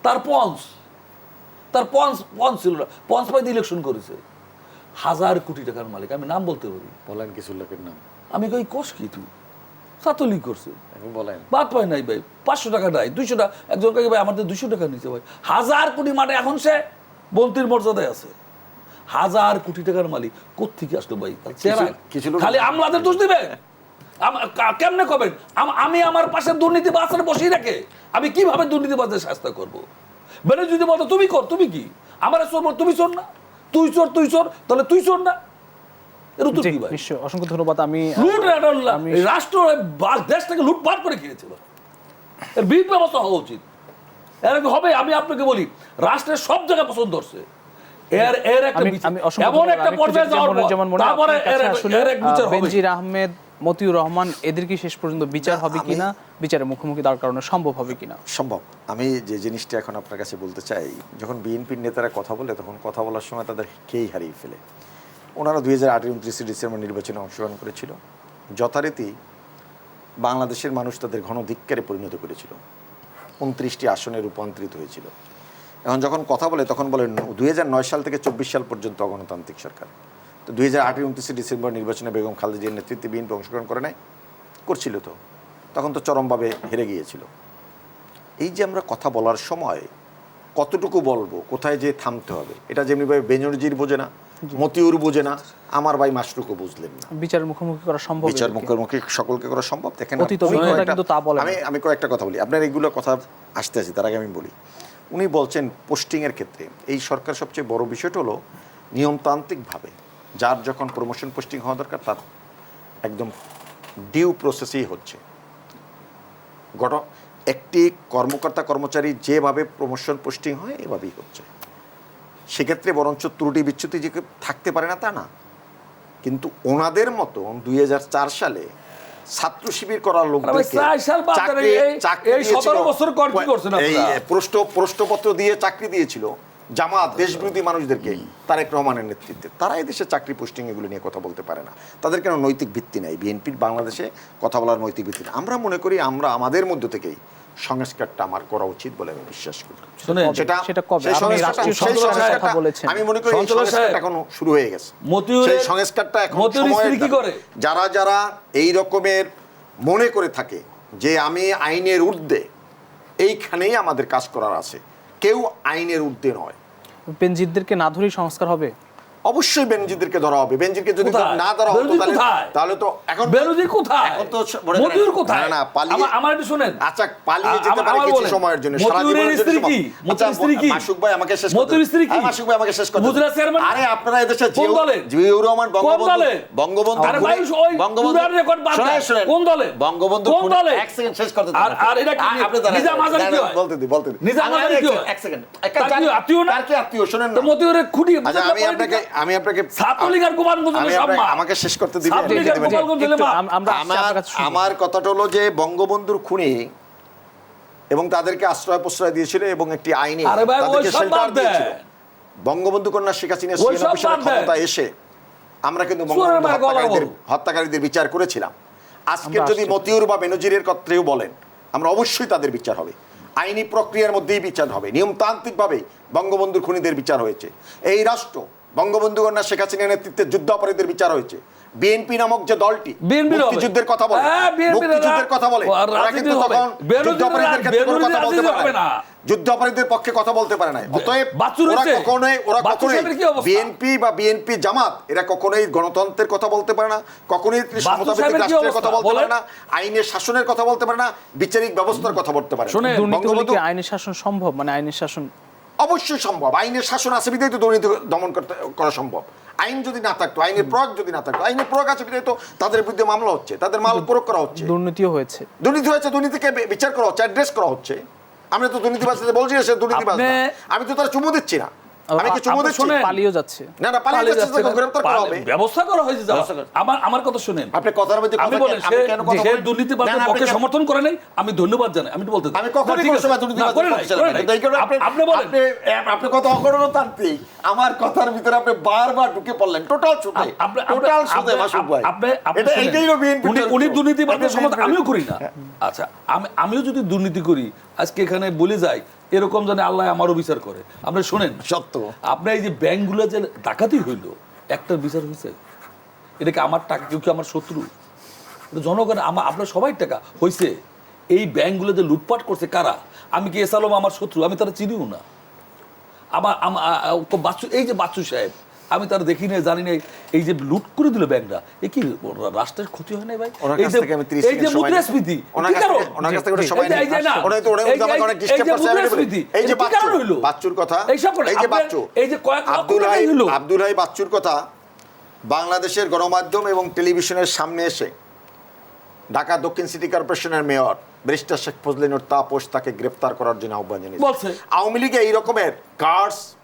তার পঞ্চ ছিল না, পঞ্চ পাইতে ইলেকশন করেছে, 1000 কোটি টাকার মালিক। আমি নাম বলতে পারি, বলেন কিছু লোকের নাম। আমি কই কোষ কি তুই ছাত্রলীগ করছে, বলেন বাদ পায় নাই ভাই, 500 টাকা নাই, 200 টাকা একজন ভাই আমাদের 200 টাকা নিচে ভাই, 1000 কোটি মানে এখন সে মন্ত্রীর মর্যাদায় আছে। হাজার কোটি টাকার মালিক কোত্থেকে আসলো ভাই? কিছু লোক- খালি আমলাদের দোষ দিবেন? কেমনে করবেন? আমি আমার পাশে দুর্নীতিবাজের বসেই রাখে আমি কিভাবে দুর্নীতিবাজের শাস্তি করব? বেনে যদি বলতো তুমি কর, তুমি কি আমার চোর বল, তুমি চোর না? তুই চোর তাহলে তুই চোর না? এর উত্তর জি, কি ভাই? নিশ্চয়ই, অসংখ্য ধন্যবাদ। আমি লুট রাষ্ট্র দেশটাকে লুটপাট করে খেয়েছে ভাই। এর বিহিত ব্যবস্থা হওয়া উচিত। এরকম হবে। আমি আপনাকে বলি, রাষ্ট্রের সব জায়গায় পছন্দ করছে। এর একটা আমি অসংখ্য এমন একটা ধন্যবাদ। পর্যায়ে যাওয়ার পর যেমন মনে তারপরে আপনার কাছে আসলে এর এক বিচার হবে। বেনজির আহমেদ, মতিউর রহমান এদের কি শেষ পর্যন্ত বিচার হবে কিনা, বিচারের মুখোমুখি তার কারণে সম্ভব হবে কিনা? সম্ভব। আমি যে জিনিসটা এখন আপনার কাছে বলতে চাই, যখন বিএনপির নেতারা কথা বলে তখন কথা বলার সময় তাদের কেই হারিয়ে ফেলে। ওনারা 2008 29 ডিসেম্বর নির্বাচনে অংশগ্রহণ করেছিল, যথারীতি বাংলাদেশের মানুষ তাদের ঘনধিক্কারে পরিণত করেছিল, 29টি আসনে রূপান্তরিত হয়েছিল। এখন যখন কথা বলে তখন বলেন 2009 সাল থেকে 24 সাল পর্যন্ত অগণতান্ত্রিক সরকার। তো 2008 29 ডিসেম্বর নির্বাচনে বেগম খালেদা জিয়ার নেতৃত্বে বিএনপি অংশগ্রহণ করে নাই, করছিল তো, তখন তো চরমভাবে হেরে গিয়েছিল। এই যে আমরা কথা বলার সময় কতটুকু বলবো, কোথায় যে থামতে হবে, এটা যেমনিভাবে বেনজির বোঝে না, মতিউর বোঝে না, আমার ভাই মাশরুকও বুঝলেন না। বিচারের মুখোমুখি করা সম্ভব? বিচার মুখোমুখি সকলকে করা সম্ভব। দেখেন অতীত অভিজ্ঞতা কিন্তু তা বলে না। আমি কয়েকটা কথা বলি, আপনার এইগুলো কথা আসতে আসি, তার আগে আমি বলি। উনি বলছেন পোস্টিংয়ের ক্ষেত্রে এই সরকার সবচেয়ে বড় বিষয়টা হলো নিয়মতান্ত্রিকভাবে যার যখন প্রমোশন পোস্টিং হওয়া দরকার তার একদম ডিউ প্রসেসেই হচ্ছে। একটি কর্মকর্তা কর্মচারী যেভাবে প্রমোশন পোস্টিং হয় এভাবেই হচ্ছে। সেক্ষেত্রে বরঞ্চ ত্রুটি বিচ্যুতি যে থাকতে পারে না তা না, কিন্তু ওনাদের মতো 2004 সালে ছাত্র শিবির করার লোকদেরকে প্রশ্নপত্র দিয়ে চাকরি দিয়েছিল জামাত, দেশবিরোধী মানুষদেরকে, তারেক রহমানের নেতৃত্বে। তারা এই দেশে চাকরি পোস্টিং এগুলো নিয়ে কথা বলতে পারে না, তাদের কেন নৈতিক ভিত্তি নাই। বিএনপির বাংলাদেশে কথা বলার নৈতিক ভিত্তি নেই। আমরা মনে করি আমরা আমাদের মধ্য থেকেই সংস্কারটা আমার করা উচিত বলে আমি বিশ্বাস করি। আমি মনে করি এখন শুরু হয়ে গেছে সেই সংস্কারটা। এখন যারা যারা এই রকমের মনে করে থাকে যে আমি আইনের ঊর্ধ্বে, এইখানেই আমাদের কাজ করার আছে। কেউ আইনের ঊর্ধ্বে নয়। বেনজিরদেরকে না ধরেই সংস্কার হবে? অবশ্যই বেনজিরদেরকে ধরা হবে। বেনজিরকে যদি না ধরা হতো তাহলে তো এখন বেনজির কোথায়, এখন তো মতিউর কোথায়? না পালিয়ে, আমার একটু শুনেন। আচ্ছা পালিয়ে যেতে পারে কিছু সময়ের জন্য, সারা জীবনের জন্য। মতিউর স্ত্রী কি? মাসুক ভাই আমাকে শেষ করতে, মতিউর স্ত্রী কি? মাসুক ভাই আমাকে শেষ করতে। মুজরা চেয়ারম্যান। আরে আপনারা এদেশে কোন দলে? জিয়াউর রহমান বঙ্গবন্ধু আরে ভাই ওই পুরান রেকর্ড বাদ দেন। কোন দলে? বঙ্গবন্ধু কোন দলে? এক সেকেন্ড শেষ করতে দাও। আর এটা কি নিজাম আজাদ কি হয়? বলতে দি নিজাম আজাদ কি হয়? এক সেকেন্ড আত্মীয় না? কার কি আত্মীয় শুনেন না? তো মতিউরের খুঁটি। আচ্ছা আমি আপনাকে ছাত্রলীগের গোপালগঞ্জের সব মা আমাকে শেষ করতে দিবেন। আমার কথাটা হলো যে বঙ্গবন্ধুর খুনি এবং তাদেরকে আশ্রয় প্রশ্রয় দিয়েছিল এবং একটি আইনে তাদেরকে শেল্টার দিয়েছিল। বঙ্গবন্ধু কন্যা শেখ হাসিনা ক্ষমতা এসে আমরা কিন্তু বঙ্গবন্ধু হত্যাকারীদের বিচার করেছিলাম। আজকে যদি মতিউর বা বেনজিরের কথাও বলেন, আমরা অবশ্যই তাদের বিচার হবে। আইনি প্রক্রিয়ার মধ্যেই বিচার হবে। নিয়মতান্ত্রিকভাবে বঙ্গবন্ধুর খুনিদের বিচার হয়েছে। এই রাষ্ট্র বঙ্গবন্ধু কন্যা শেখ হাসিনার নেতৃত্বে যুদ্ধাপরাধীদের বিচার হয়েছে। বিএনপি নামক যে দলটি মুক্তিযুদ্ধের কথা বলে, মুক্তিযুদ্ধের কথা বলে, ওরা কিন্তু তখন যুদ্ধাপরাধীদের ক্ষেত্রে কোনো কথা বলতে পারে না, যুদ্ধাপরাধীদের পক্ষে কথা বলতে পারে না। অতএব ওরা কখনোই বিএনপি বা বিএনপি জামাত এরা কখনোই গণতন্ত্রের কথা বলতে পারে না, কখনোই সমতাভিত্তিক রাষ্ট্রের কথা বলতে পারে না, আইনের শাসনের কথা বলতে পারে না, বিচারিক ব্যবস্থার কথা বলতে পারে না। বঙ্গবন্ধু আইনের শাসন সম্ভব, মানে আইনের শাসন অবশ্যই সম্ভব। আইনের শাসন আছে বিধায় তো দুর্নীতি দমন করা সম্ভব। আইন যদি না থাকতো, আইনের প্রয়োগ যদি না থাকতো, আইনের প্রয়োগ আছে বিধায় তো তাদের বিরুদ্ধে মামলা হচ্ছে, তাদের মাল প্রয়োগ করা হচ্ছে। দুর্নীতিও হয়েছে, দুর্নীতিকে বিচার করা হচ্ছে, অ্যাড্রেস করা হচ্ছে। আমরা তো দুর্নীতিবাজদের বলছি না সে দুর্নীতিবাজ না, আমি তো তার চুমু দিচ্ছি না, আমি কি চুমু দিচ্ছি? পালিয়ে যাচ্ছে না না, পালিয়ে যাচ্ছে, গ্রেফতার করা হবে, ব্যবস্থা করা হয়েছে। আমার কথা শুনেন, আপনি কথার মধ্যে আমি বলেন সে দুর্নীতিবাজদের পক্ষে সমর্থন করে নাই, আমি ধন্যবাদ জানাই। আমি বলতে আমি কখনোই কোনো সময় দুর্নীতিবাজদের পক্ষে ছিলাম না। আপনি বলেন, আপনি কত অগণতান্ত্রিক, আমার কথার ভিতরে আপনি বারবার ঢুকে পড়লেন। টোটাল শুনে মাসুক ভাই, এটা এইটাই হলো বিএনপি। উনি দুর্নীতিবাজদের সমর্থন আমিও করি না। আচ্ছা আমিও যদি দুর্নীতি করি আজকে এখানে বলে যাই, এরকম জানে আল্লাহ আমারও বিচার করে। আপনি শোনেন, সত্য আপনার এই যে ব্যাংকগুলো যে ডাকাতি হইল, একটার বিচার হয়েছে? এটা কি আমার টাকা, কেউ কি আমার শত্রু? জনগণ আপনার সবাই টাকা হয়েছে। এই ব্যাংকগুলো যে লুটপাট করছে কারা? আমি কি এসালম আমার শত্রু? আমি তারা চিনিও না। আমার বাচ্চু, এই যে বাচ্চু সাহেব আমি তার দেখি নাই, জানি নাই। এই যে লুট করে দিল ব্যাংকটা, এ কি রাষ্ট্রের ক্ষতি হয় না ভাই? ওনার এই কাছ যে থেকে আমি 30 এই যে সেকেন্ড সময় মুদ্রাস্ফীতি, ওনার কি কাছ কারণ? থেকে ওনার কাছ থেকে ওটা সময় এই যে- নেই। এই যে না, ওনাই তো ওনাই এই যে- আমাকে অনেক এই ডিস্টার্ব যে করছে। আমি বলি, মুদ্রাস্ফীতি, এই যে এটা কি কারণ হইলো? বাচ্চুর কথা, এইসব করে এই যে আপনার- বাচ্চু, এই যে কয়েক লক্ষ আব্দুল টাকা হাই হইলো। আব্দুল হাই বাচ্চুর কথা বাংলাদেশের গণমাধ্যম এবং টেলিভিশনের সামনে এসে ঢাকা দক্ষিণ সিটি কর্পোরেশনের মেয়র ব্যারিস্টার শেখ ফজলিনুর তাপস তাকে গ্রেফতার করার জন্য আহ্বান বলছে। জানিয়েছে। আওয়ামী লীগে এই রকমের গার্ডস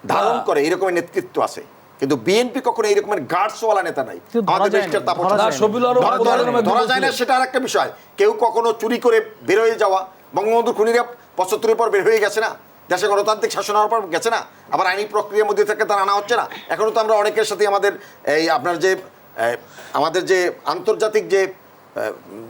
ধারণ হ্যাঁ। করে এই রকমের নেতৃত্ব আছে, কিন্তু বিএনপি কখনো এই রকমের গার্ডসওয়ালা নেতা নাই। কিন্তু ধরা আমাদের যায়নি, ব্যারিস্টার তাপস ধরা না, যায়নি। শফিউল আলম ধরা উদাহরণের মাধ্যমে ধরা যায় না, বলছিলেন। সেটা আরেকটা বিষয়। কেউ কখনো চুরি করে বের হয়ে যাওয়া, বঙ্গবন্ধু খুনিরা 75 পর বের হয়ে গেছে না, দেশে গণতান্ত্রিক শাসন হওয়ার পর গেছে না, আবার আইনি প্রক্রিয়ার মধ্যে থেকে তারা আনা হচ্ছে না। এখনো তো আমরা অনেকের সাথে আমাদের এই আপনার যে আমাদের যে আন্তর্জাতিক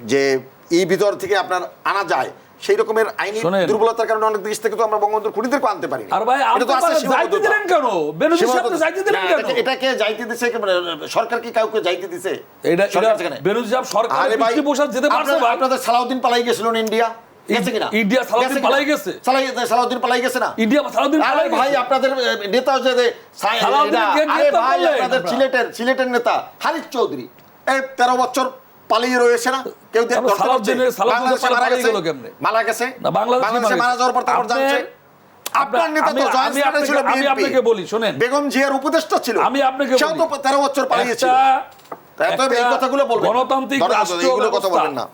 যে ভিতর থেকে আপনার আনা যায় সেই রকমের আইনি শোনেন। দুর্বলতার কারণে অনেক দেশ থেকে তো আমরা বঙ্গবন্ধুর খুনিদেরকে আনতে পারি না। আর ভাই এটা তো আছে আপনি যাইতে সীমাবদ্ধতা। দিলেন কেন? বেনজির সাহেব সীমাবদ্ধতা। যাইতে দিলেন না, কেন? এটাকে যাইতে দিছে সরকার কি কাউকে যাইতে দিছে? এটা সরকার সেখানে। বেনজির সাহেব সরকার আরে ভাই, পৃষ্ঠপোষক যেতে পারছে আপনাদের- ভাই। আপনাদের সালাউদ্দিন পালাই গেছিল না ইন্ডিয়া? গেছে কিনা? ইন্ডিয়া সালাউদ্দিন গেছে কিনা? পালাই গেছে। সালাউদ্দিন পালাই গেছে না? ইন্ডিয়া সালাউদ্দিন আরে পালাই ভাই, গেছে। আপনাদের নেতা হচ্ছে যে সালাউদ্দিন কে আরে গ্রেফতার ভাই, করলেন? আপনাদের সিলেটের নেতা হারিস চৌধুরী, এই 13 বছর পালিয়ে রয়েছে না? কেউ তারপর ধরতে পারছে? সালাউদ্দিনের বাংলাদেশে মারা পালিয়ে গেছে। গেল কেমনে? মারা গেছে না, বাংলাদেশে মারা যাওয়ার পর তারপর আপনি- জানছে। আপনার নেতা তো জয়েন্ট আমি সেক্রেটারি ছিল আপনাকে- আমি বিএনপি। আপনাকে বলি, শোনেন। বেগম জিয়ার উপদেষ্টা ছিল। আমি আপনাকে সেও তো বলি, 13 বছর পালিয়েছিল। একটা এই কথাগুলো বলবেন না। গণতান্ত্রিক ধরেন না, রাষ্ট্র এইগুলো কথা ব্যবস্থা, বলবেন না।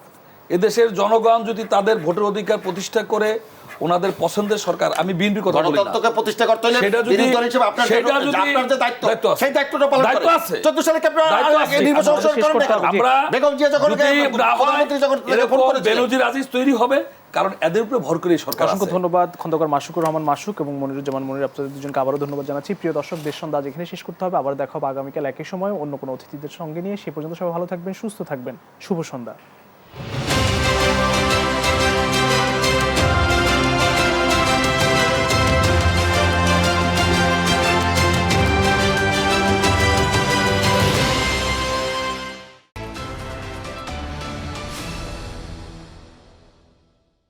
এদেশের জনগণ যদি তাদের ভোটের অধিকার প্রতিষ্ঠা করে ওনাদের পছন্দের সরকার, আমি বিএনপির কথা বলি না, গণতন্ত্রকে প্রতিষ্ঠা করতে হলে সেটা যদি- বিরোধী দল হিসেবে আপনার সেটা যদি- আপনার যে দায়িত্ব আছে। সেই দায়িত্বটা পালন দায়িত্ব করেন। আছে। 14 সালে কি আপনারা দায়িত্ব আছে। নির্বাচন আমাদের শেষ করেন করতে না? হবে। আমরা বেগম জিয়া যখন যদি না হয়, প্রধানমন্ত্রী যখন এরকম ফোন করেছিলেন। বেনজির আজিজ তৈরি হবে, কারণ এদের উপরে ভর করে এই সরকার অসংখ্য আছে। ধন্যবাদ খন্দকার মাসুকুর রহমান মাসুক এবং মনিরুজ্জামান মনির, আপনাদের দুজনকে আবারও ধন্যবাদ জানাচ্ছি। প্রিয় দর্শক, দেশ সন্ধ্যা আজ এখানে শেষ করতে হবে। আবার দেখা হবে আগামীকাল একই সময় অন্য কোনো অতিথিদের সঙ্গে নিয়ে। সে পর্যন্ত সবাই ভালো থাকবেন, সুস্থ থাকবেন। শুভ সন্ধ্যা।